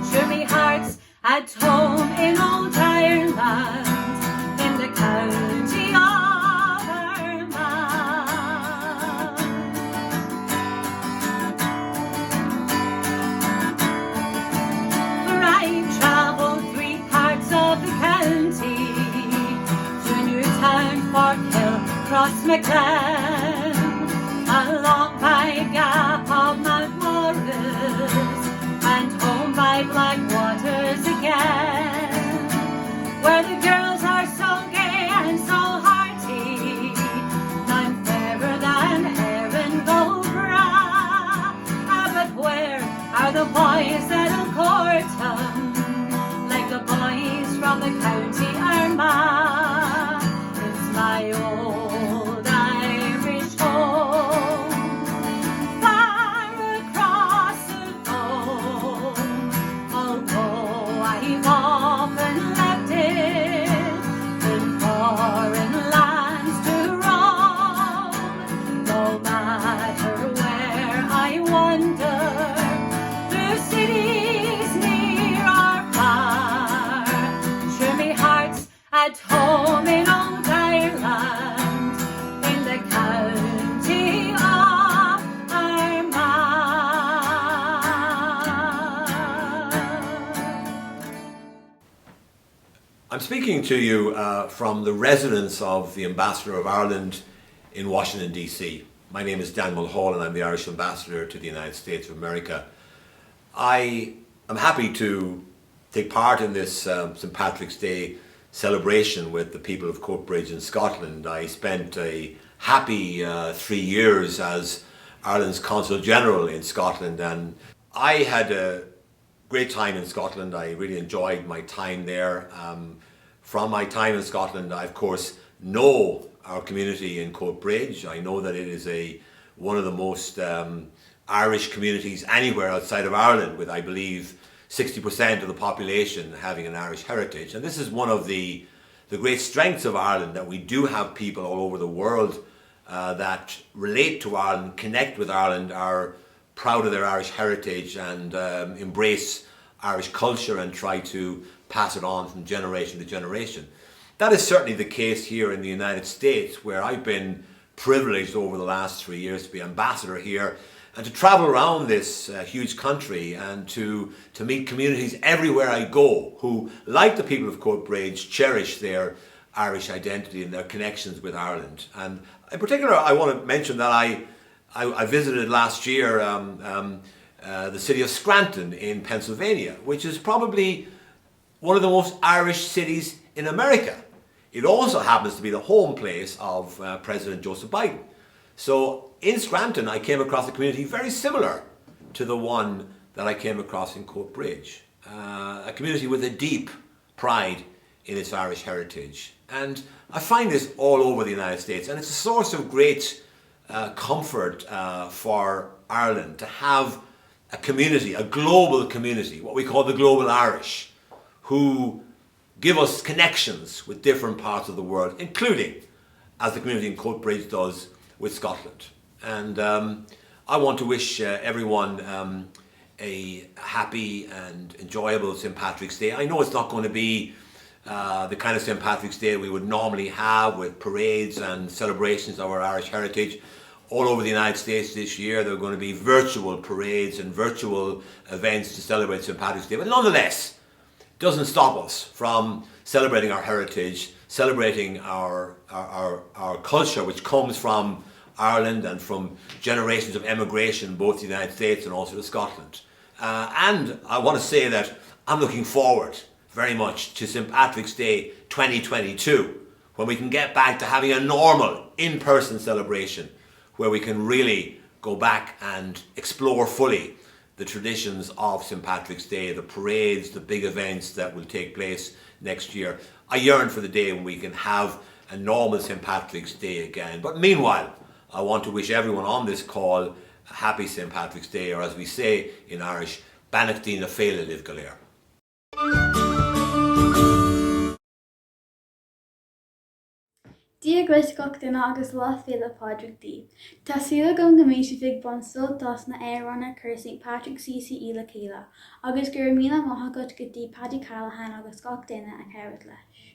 sure me heart's at home in old Ireland, in the county of Armagh. For I've travelled 3 parts of the county, to Newtown, Forkhill, Crossmaglen, along by Gap of Mount Morris, and home by Blackwaters again, where the girls are so gay and so hearty, none fairer than Erin go bra. But where are the boys that'll court 'em, like the boys from the county Armagh? It's my old Irish home, far across the pole. Although I've often left it in foreign lands to roam, no matter where I wander, through cities near or far, sure me heart's at home in old Ireland, in the county of Armagh. I'm speaking to you from the residence of the Ambassador of Ireland in Washington, D.C. My name is Dan Mulhall and I'm the Irish Ambassador to the United States of America. I am happy to take part in this St. Patrick's Day celebration with the people of Coatbridge in Scotland. I spent a happy 3 years as Ireland's Consul General in Scotland, and I had a great time in Scotland. I really enjoyed my time there. From my time in Scotland, I of course know our community in Coatbridge. I know that it is one of the most Irish communities anywhere outside of Ireland, with I believe 60% of the population having an Irish heritage. And this is one of the great strengths of Ireland, that we do have people all over the world that relate to Ireland, connect with Ireland, are proud of their Irish heritage and embrace Irish culture and try to pass it on from generation to generation. That is certainly the case here in the United States, where I've been privileged over the last 3 years to be ambassador here and to travel around this huge country and to meet communities everywhere I go who, like the people of Coatbridge, cherish their Irish identity and their connections with Ireland. And in particular, I want to mention that I visited last year the city of Scranton in Pennsylvania, which is probably one of the most Irish cities in America. It also happens to be the home place of President Joseph Biden. So in Scranton, I came across a community very similar to the one that I came across in Coatbridge. A community with a deep pride in its Irish heritage. And I find this all over the United States, and it's a source of great comfort for Ireland to have a community, a global community, what we call the global Irish, who give us connections with different parts of the world, including, as the community in Coatbridge does, with Scotland. And I want to wish everyone a happy and enjoyable St. Patrick's Day. I know it's not going to be the kind of St. Patrick's Day we would normally have with parades and celebrations of our Irish heritage. All over the United States this year, there are going to be virtual parades and virtual events to celebrate St. Patrick's Day. But nonetheless, it doesn't stop us from celebrating our heritage, celebrating our culture, which comes from Ireland and from generations of emigration, both to the United States and also to Scotland. And I want to say that I'm looking forward very much to St. Patrick's Day 2022, when we can get back to having a normal in-person celebration, where we can really go back and explore fully the traditions of St. Patrick's Day, the parades, the big events that will take place next year. I yearn for the day when we can have a normal St. Patrick's Day again. But meanwhile, I want to wish everyone on this call a happy St. Patrick's Day, or as we say in Irish, Bannacht Dína Féile Liv Galéir. Dia gwisgoch duna agus láth féile Padraig Dí. Tá siúla gom go méisi fig bon sultas na éireanna chur St. Patrick's CCE le chéile, agus gur míle maithe go dtí Paddy Callahan agus gach duine a chabhart leis.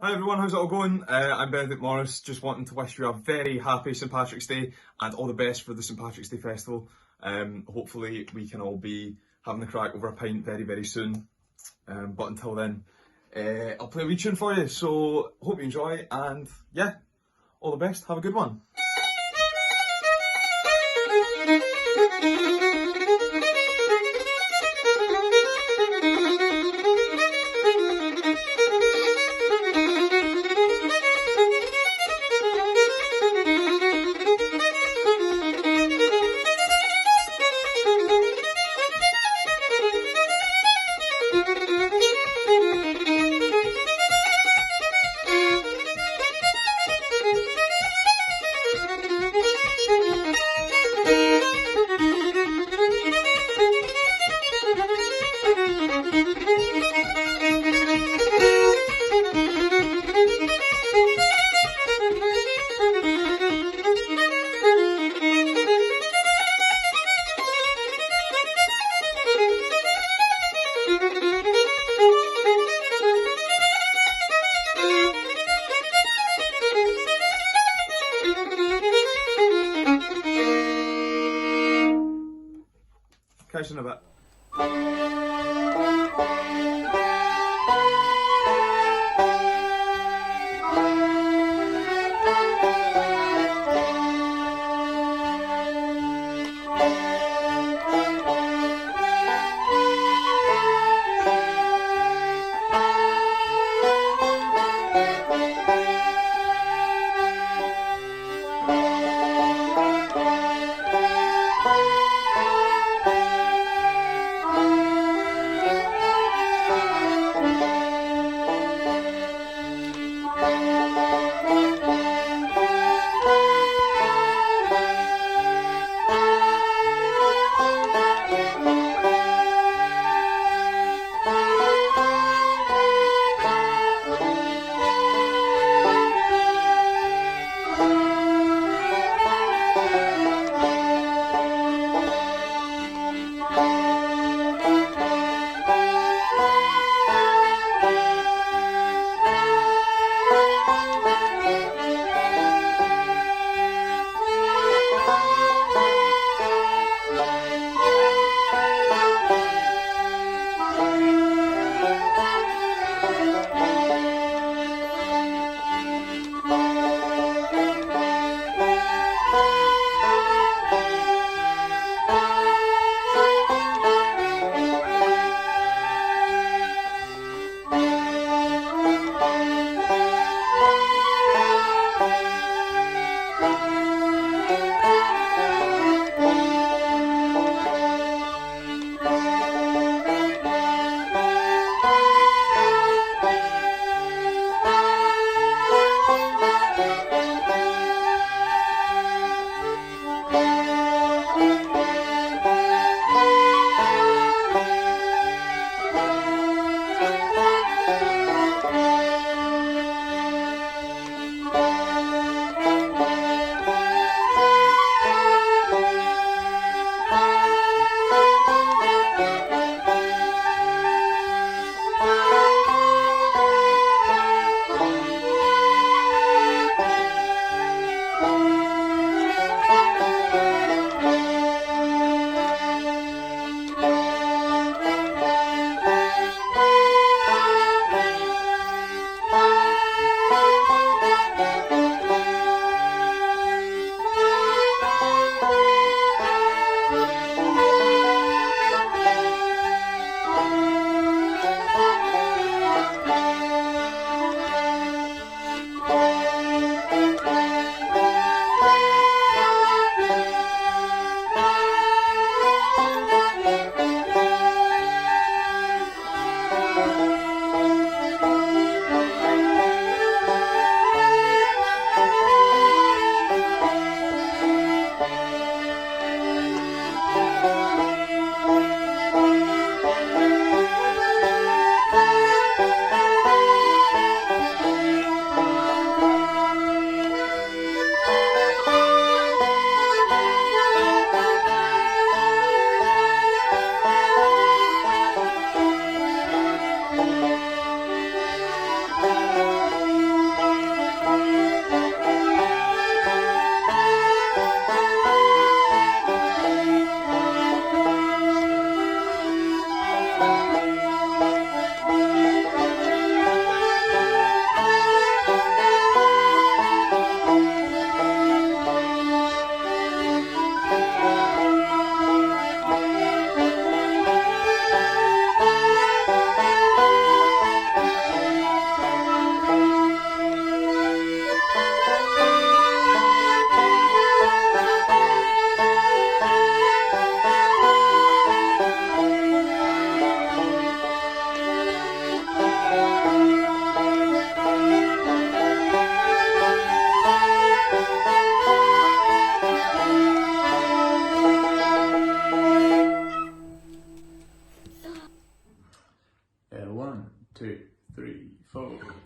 Hi everyone, how's it all going? I'm Benedict Morris, just wanting to wish you a very happy St. Patrick's Day and all the best for the St. Patrick's Day Festival. Hopefully we can all be having the crack over a pint very, very soon. But until then, I'll play a wee tune for you, so hope you enjoy, and yeah, all the best, have a good one. Catch you in a bit. 2, 3, 4.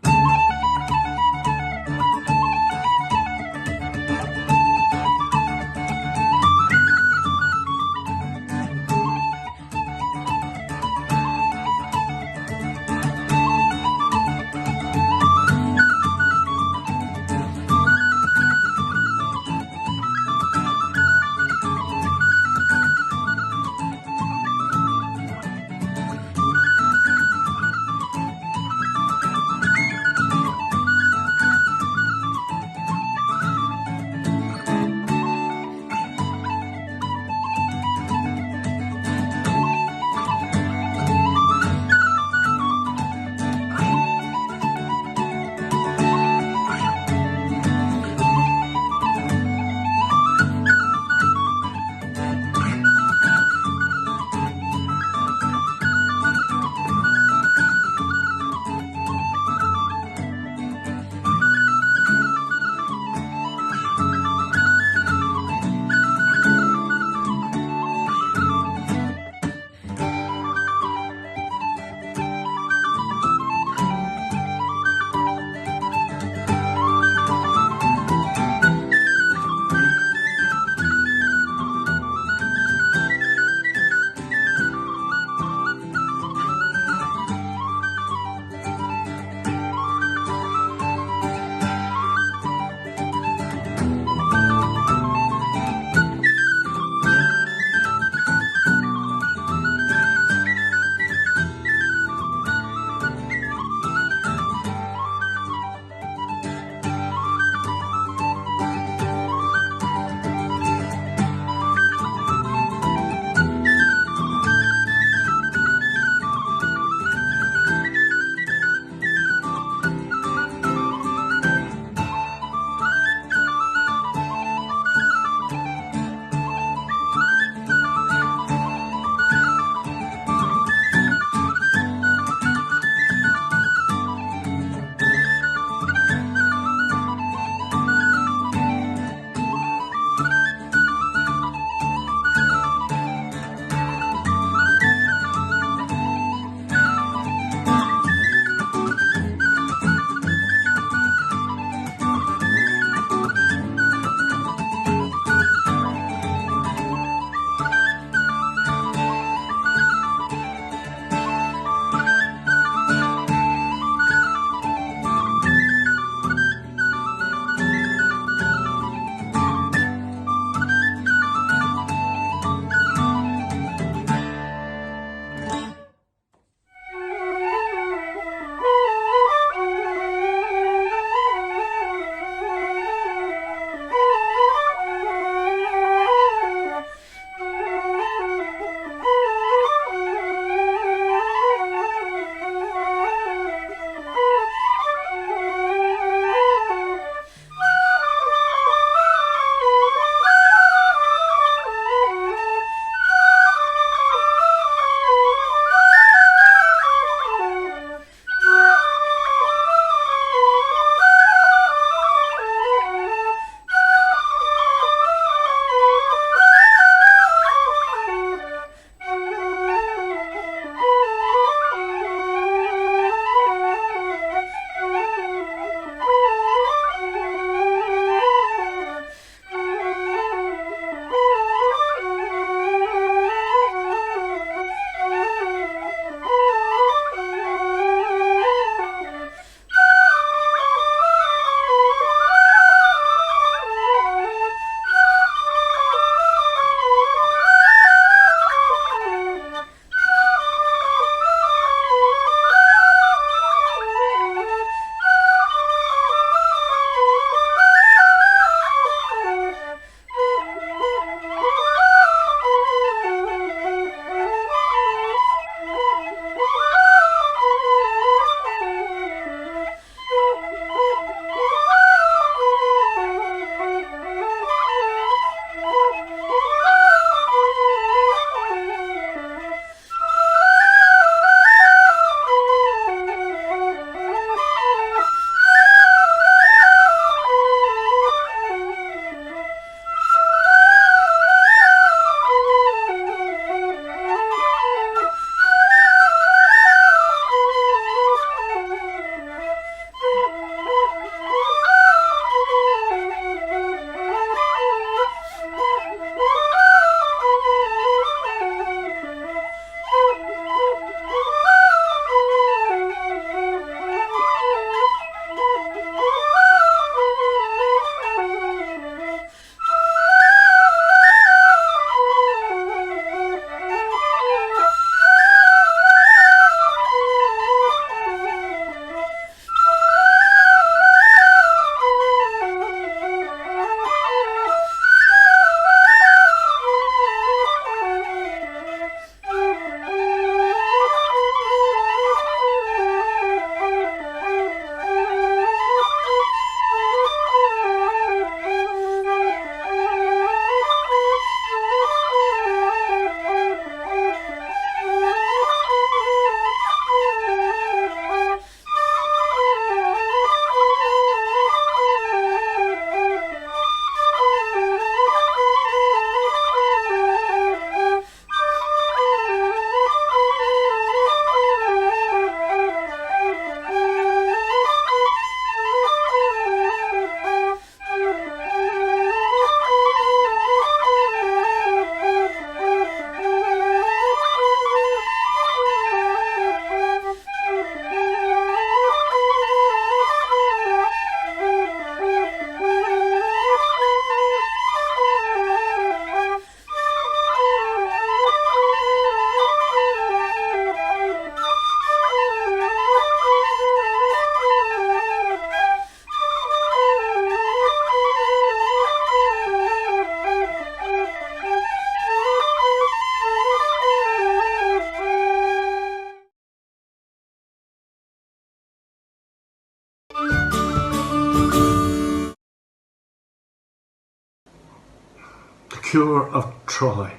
Cure of Troy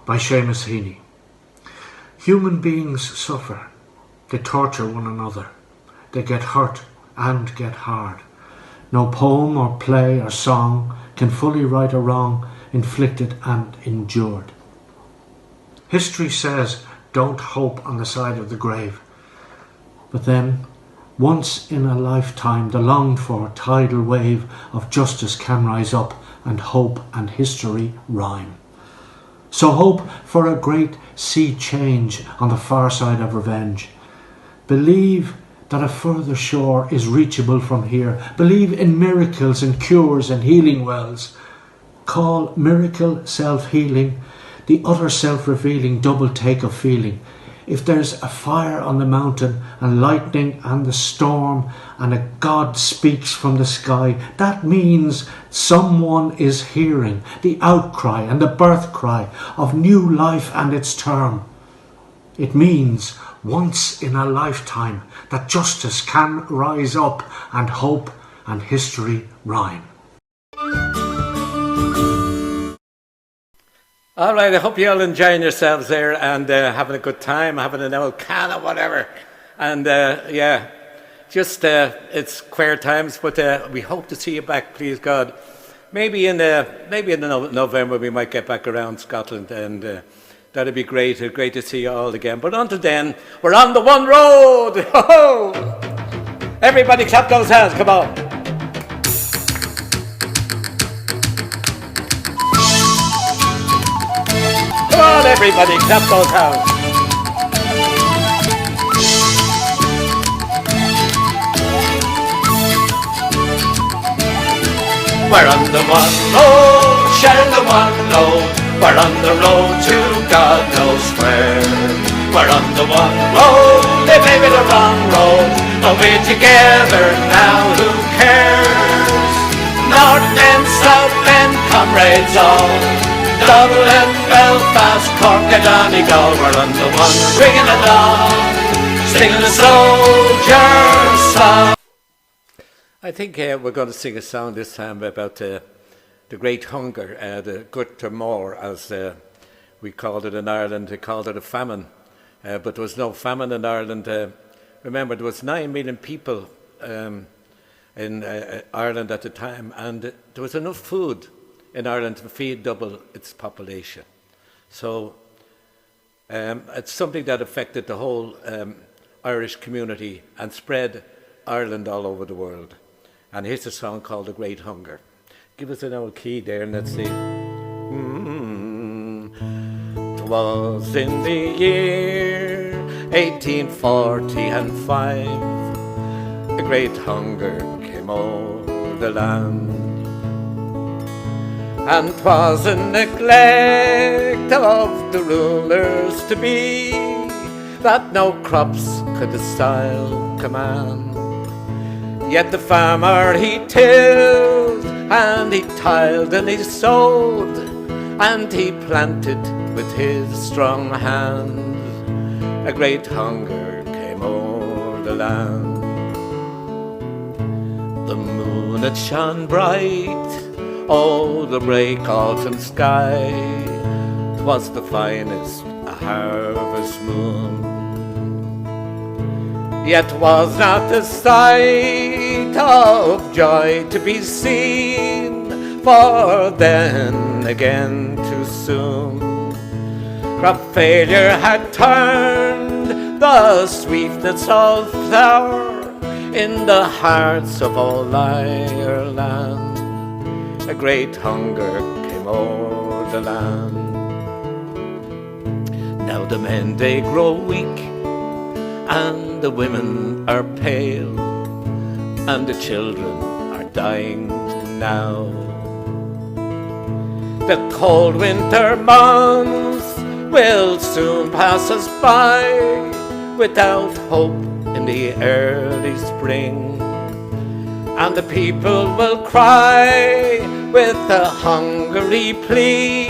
by Seamus Heaney. Human beings suffer. They torture one another. They get hurt and get hard. No poem or play or song can fully right a wrong inflicted and endured. History says don't hope on the side of the grave. But then, once in a lifetime, the longed for tidal wave of justice can rise up, and hope and history rhyme. So hope for a great sea change on the far side of revenge. Believe that a further shore is reachable from here. Believe in miracles and cures and healing wells. Call miracle self-healing the utter self-revealing double take of feeling. If there's a fire on the mountain and lightning and the storm and a God speaks from the sky, that means someone is hearing the outcry and the birth cry of new life and its term. It means once in a lifetime that justice can rise up and hope and history rhyme. All right, I hope you're all enjoying yourselves there and having a good time, having an old can or whatever. And it's queer times, but we hope to see you back, please God. Maybe in November we might get back around Scotland, and that'd be great. Great to see you all again. But until then, we're on the one road. Ho-ho! Everybody clap those hands, come on. Come on, everybody, clap those hands. We're on the one road, sharing the one load. We're on the road to God knows where. We're on the one road, they may be the wrong road, but we're together now, who cares? North and South and comrades all, Dublin, Belfast, Cork and Donegal, we're on the one, ringing along, singing a soldier song. I think we're going to sing a song this time about the great hunger, the Gutter Mór, as we called it in Ireland. They called it a famine, but there was no famine in Ireland. Remember, there was 9 million people in Ireland at the time, and there was enough food in Ireland to feed double its population. So it's something that affected the whole Irish community and spread Ireland all over the world. And here's a song called The Great Hunger. Give us an old key there and let's see. 'Twas in the year 1845, a great hunger came o'er the land. And 'twas a neglect of the rulers to be, that no crops could the soil command. Yet the farmer he tilled, and he tiled, and he sowed, and he planted with his strong hand. A great hunger came o'er the land. The moon it shone bright, oh, the break autumn sky. 'Twas the finest a harvest moon. Yet was not the sight of joy to be seen, for then again too soon crop failure had turned the sweetness of flower in the hearts of all Ireland. A great hunger came o'er the land. Now the men they grow weak, and the women are pale, and the children are dying now. The cold winter months will soon pass us by, without hope in the early spring. And the people will cry with a hungry plea,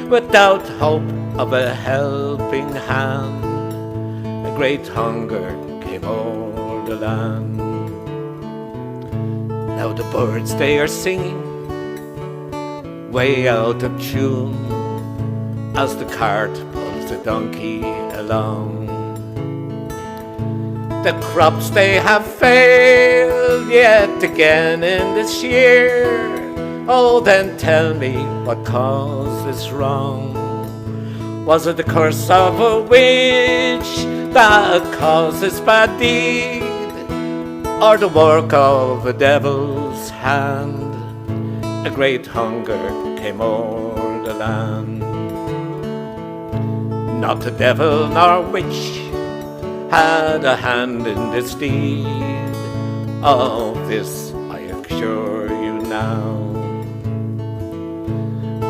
without hope of a helping hand. A great hunger came o'er the land. Now the birds they are singing, way out of tune as the cart pulls the donkey along. The crops they have failed yet again in this year. Oh, then tell me what caused this wrong. Was it the curse of a witch that caused this bad deed, or the work of a devil's hand? A great hunger came o'er the land. Not the devil nor witch had a hand in this deed. Of this I assure you now.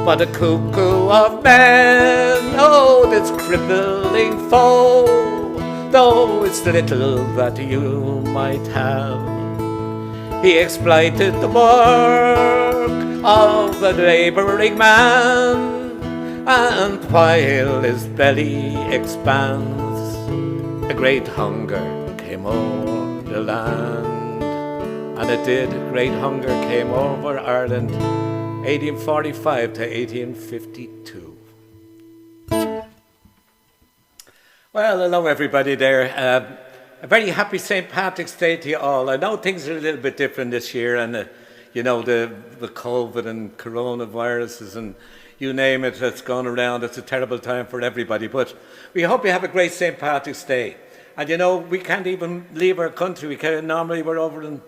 But a cuckoo of men, oh, this crippling foe, though it's little that you might have, he exploited the work of a labouring man, and while his belly expands, a great hunger came over the land. And it did, great hunger came over Ireland, 1845 to 1852. Well, hello everybody there. A very happy St. Patrick's Day to you all. I know things are a little bit different this year, and you know, the COVID and coronaviruses and you name it that's gone around. It's a terrible time for everybody, but we hope you have a great St. Patrick's Day. And you know, we can't even leave our country. Normally we're over in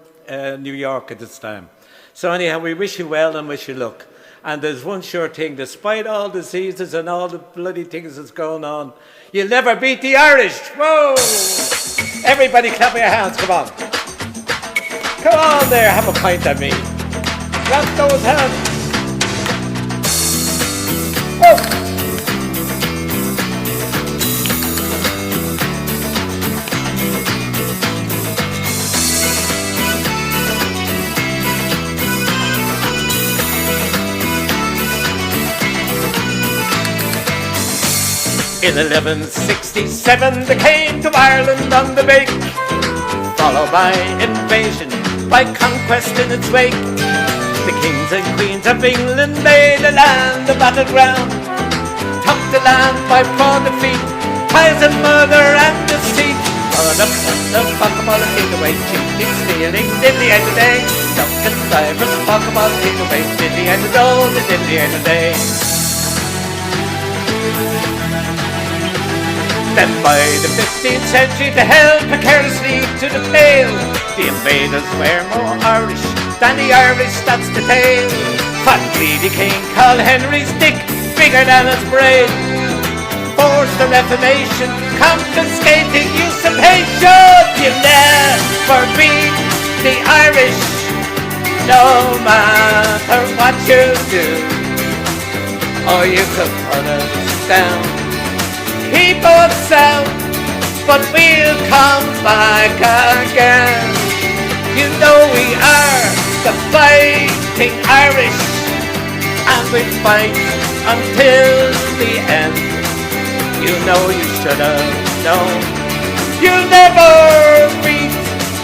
New York at this time. So anyhow, we wish you well and wish you luck. And there's one sure thing, despite all diseases and all the bloody things that's going on, you'll never beat the Irish. Whoa! Everybody clap your hands, come on. Come on there, have a pint at me. Clap those hands. Whoa! In 1167 they came to Ireland on the wake, followed by invasion, by conquest in its wake. The kings and queens of England made the land a battleground, took the land by fraud defeat, ties and murder and deceit. Murder, plunder, fuck about and take away, cheating, stealing, diddly and a day. Duck and divers, fuck about, take away, diddly and a dough, the diddly and a day. Then by the 15th century they held precariously to the pale. The invaders were more Irish than the Irish, that's the tale. Fat greedy king called Henry's dick bigger than his brain, forced the Reformation, confiscating usurpation. You'll never beat the Irish, no matter what you do. Or you could put us down, keep us out, but we'll come back again. You know we are the fighting Irish, and we fight until the end. You know you should have known, you'll never beat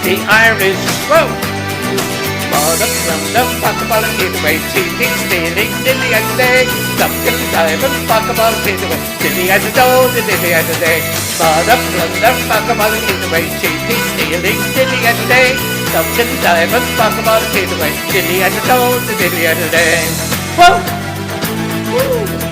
the Irish. Whoa! Murder, plunder, fuck about and get away, cheating, stealing, dilly and day, ducking, diving, fuck about and get away, dilly and the dough, the dilly and the day. Murder, plunder, fuck about and get away, cheating, stealing, dilly and the day, ducking, diving, fuck about and get away, dilly and the dough, the dilly and the day. Whoa! Woo!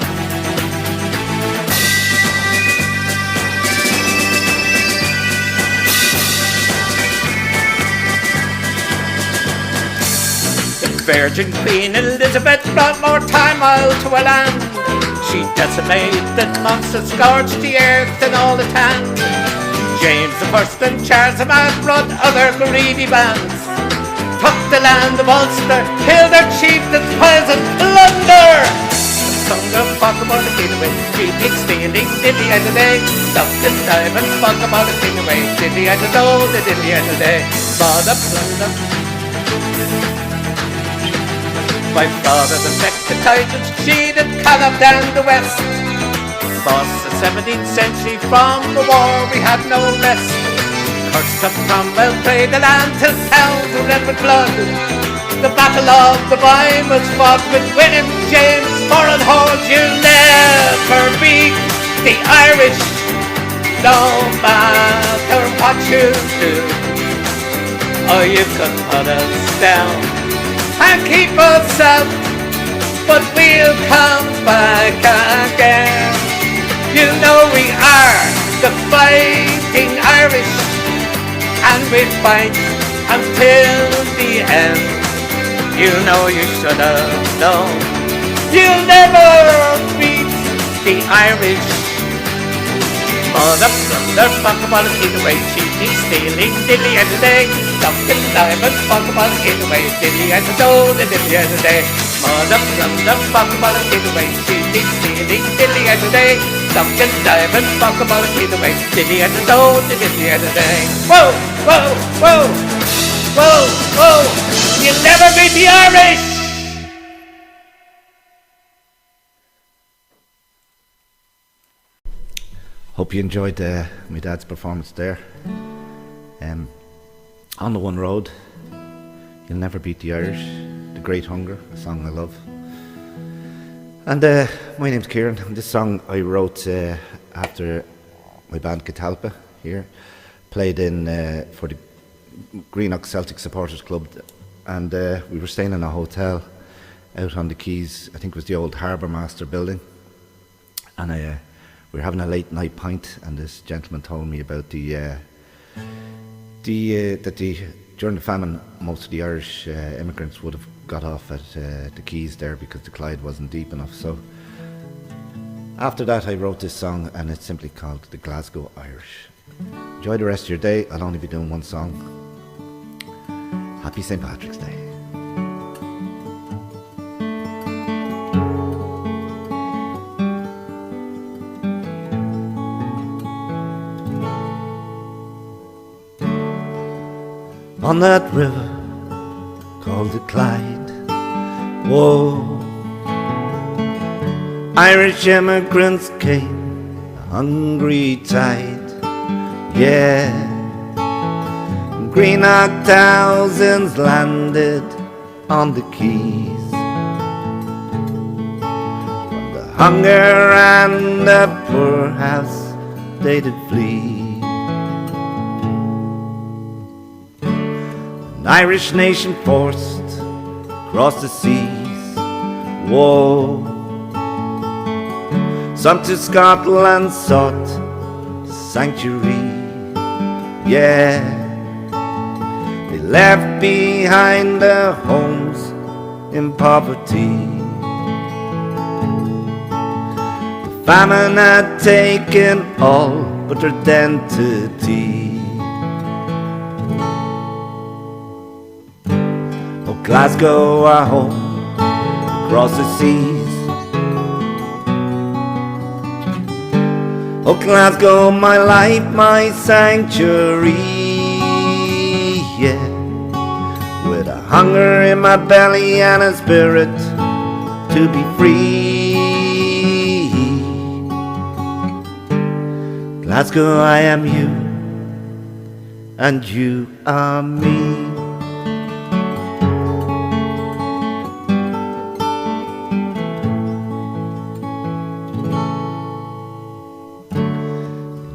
Virgin Queen Elizabeth brought more turmoil to her land. She decimated monsters, scourged the earth and all the land. James I and Charles the Man brought other greedy bands, took the land of Ulster, killed their chieftains, poisoned, plunder. The song of fuck about the king away, cheating, stealing, dilly and the day, ducking, diving, fuck about the king away, dilly and the dough, the dilly and the day. Murder, plunder. My father, the second Titans, cheated Connaught down the west. Across the 17th century, from the war we had no rest. Curse of Cromwell played the land till towns were red with blood. The battle of the Boyne was fought with William James Moranhold. You'll never beat the Irish, no matter what you do. Oh, you can put us down and keep us out, but we'll come back again. You know we are the fighting Irish, and we'll fight until the end. You know you should have known you'll never beat the Irish. Mother, brother, fuck about it, either way, cheating, stealing, dilly and the day. Dumping diamonds, fuck about it, either way, dilly and the dough, the dilly and the day. Mother, brother, fuck about it, either way, cheating, stealing, dilly and the day. Dumping diamonds, fuck about it, either way, dilly and the dough, the dilly and the day. Whoa, whoa, whoa, whoa, whoa, you'll never beat the Irish. Hope you enjoyed my dad's performance there. On the One Road, You'll Never Beat the Irish, The Great Hunger, a song I love. And my name's Kieran, and this song I wrote after my band Catalpa here played in for the Greenock Celtic Supporters Club, and we were staying in a hotel out on the quays. I think it was the old Harbour Master building, and we were having a late night pint, and this gentleman told me about that during the famine most of the Irish immigrants would have got off at the quays there because the Clyde wasn't deep enough. So after that I wrote this song, and it's simply called The Glasgow Irish. Enjoy the rest of your day. I'll only be doing one song. Happy St. Patrick's Day. On that river called the Clyde, whoa, Irish immigrants came, a hungry tide, yeah. Greenock thousands landed on the quays. From the hunger and the poorhouse they did flee. An Irish nation forced across the seas, whoa. Some to Scotland sought sanctuary, yeah. They left behind their homes in poverty. The famine had taken all but their identity. Oh, Glasgow, our home across the seas. Oh, Glasgow, my life, my sanctuary, yeah. With a hunger in my belly and a spirit to be free. Glasgow, I am you, and you are me.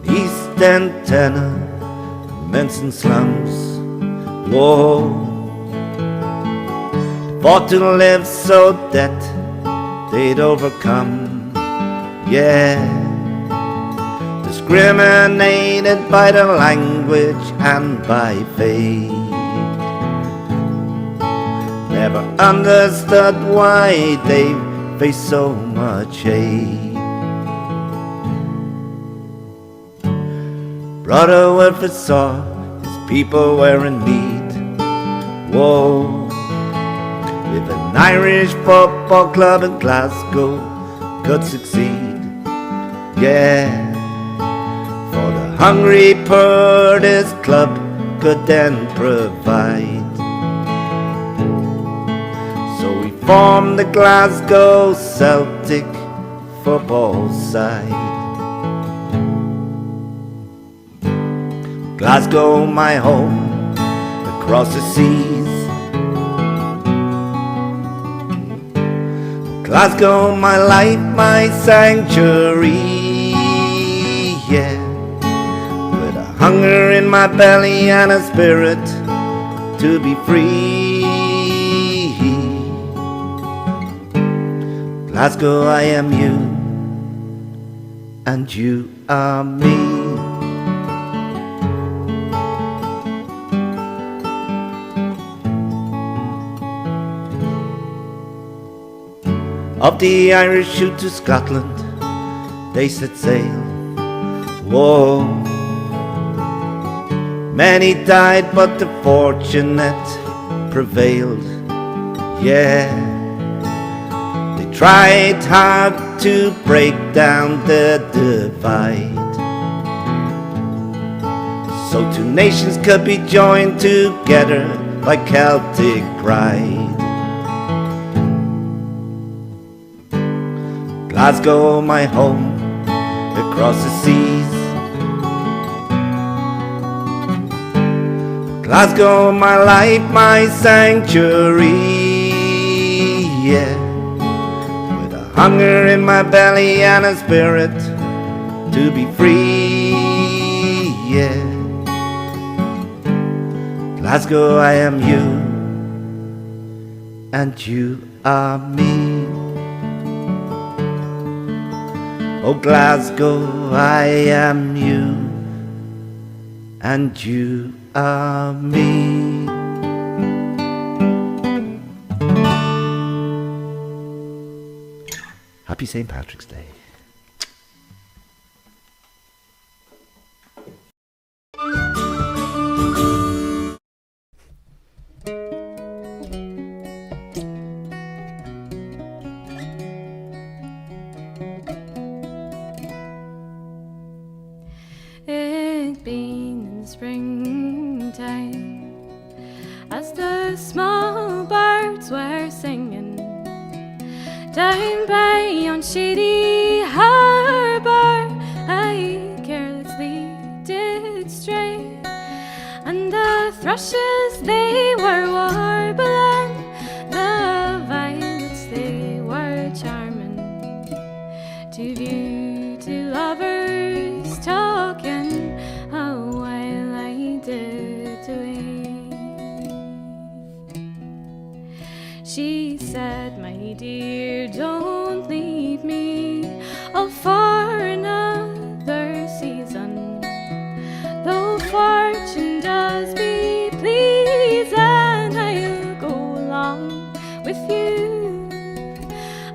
East Tenor, Benson slums, whoa. Fought to live so that they'd overcome, yeah. Discriminated by the language and by faith. Never understood why they faced so much hate. Brother Wilfred saw his people were in need, whoa. If an Irish football club in Glasgow could succeed, yeah. For the hungry poor this club could then provide. So we formed the Glasgow Celtic football side. Glasgow, my home, across the seas. Glasgow, my life, my sanctuary, yeah. With a hunger in my belly and a spirit to be free. Glasgow, I am you, and you are me. Up the Irish shoot to Scotland, they set sail. Whoa. Many died, but the fortunate prevailed. Yeah. They tried hard to break down the divide, so two nations could be joined together by Celtic pride. Glasgow, my home, across the seas. Glasgow, my life, my sanctuary, yeah. With a hunger in my belly and a spirit to be free, yeah. Glasgow, I am you, and you are me. Oh, Glasgow, I am you, and you are me. Happy St. Patrick's Day. It been in the springtime, as the small birds were singing down by yon shady harbour, I carelessly did stray, and the thrushes they were warbling, the violets they were charming, to view two lovers talking a while I did away. She said, my dear, don't leave me, oh, for another season, though fortune does be pleased, and I'll go along with you.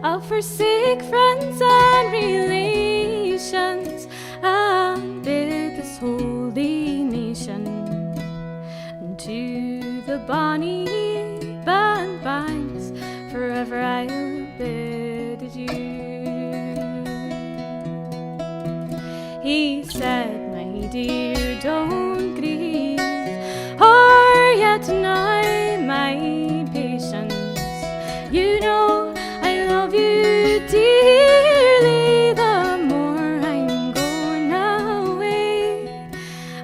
I'll forsake friends and relations, and bid this holy nation to the bonny banks, forever I'll bid adieu. He said, my dear, don't grieve, or yet deny my patience. You know I love you dearly, the more I'm going away.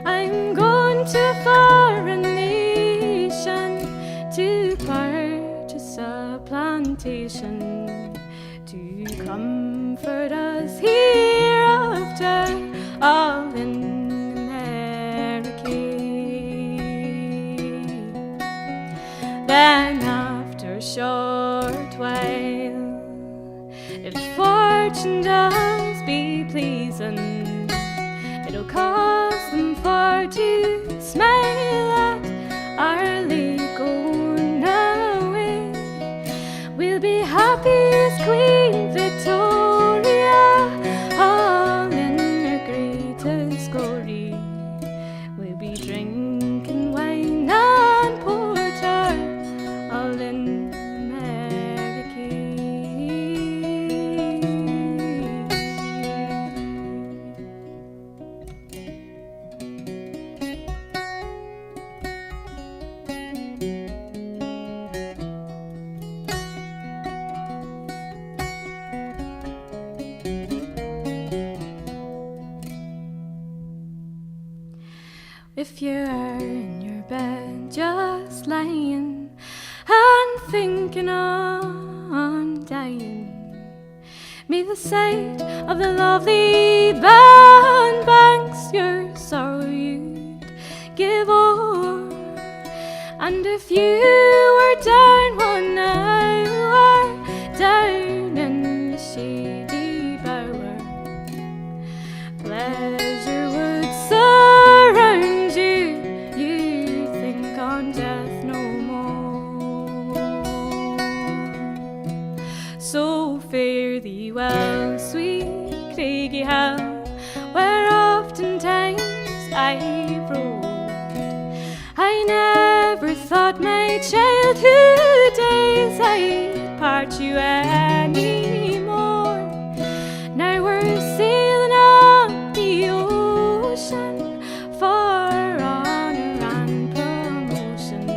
I'm going to a foreign nation to purchase a plantation, to comfort us hereafter, all in America. Then after a short while, if fortune does be pleasing, it'll cause them for to smile at our late going away. We'll be happy as Queen Victoria, all in her greatest glory. We'll be drinking wine and porter, all in America. If you're in your bed just lying and thinking on dying, me the sight of the lovely bound banks your sorrow you'd give o'er. And if you were down one hour, down in the shady bower, pleasure would surround you, you'd think on death no more. So fare thee well, sweet Craigie Hill, where oftentimes I've rode. I never thought my childhood days I'd part you anymore. Now we're sailing on the ocean for honour and promotion,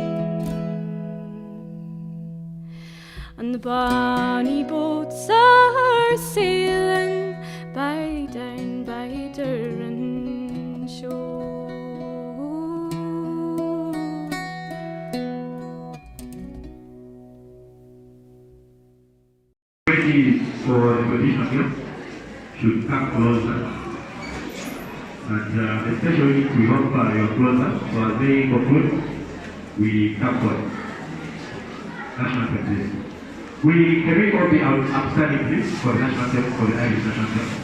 and the bonny boats are sailing by down by Durran shore. Ready for the condition here should come closer, and especially we hope you're closer, so as they conclude, we come for national anthem. We can we all be outstanding please for the national anthem, for the Irish national anthem.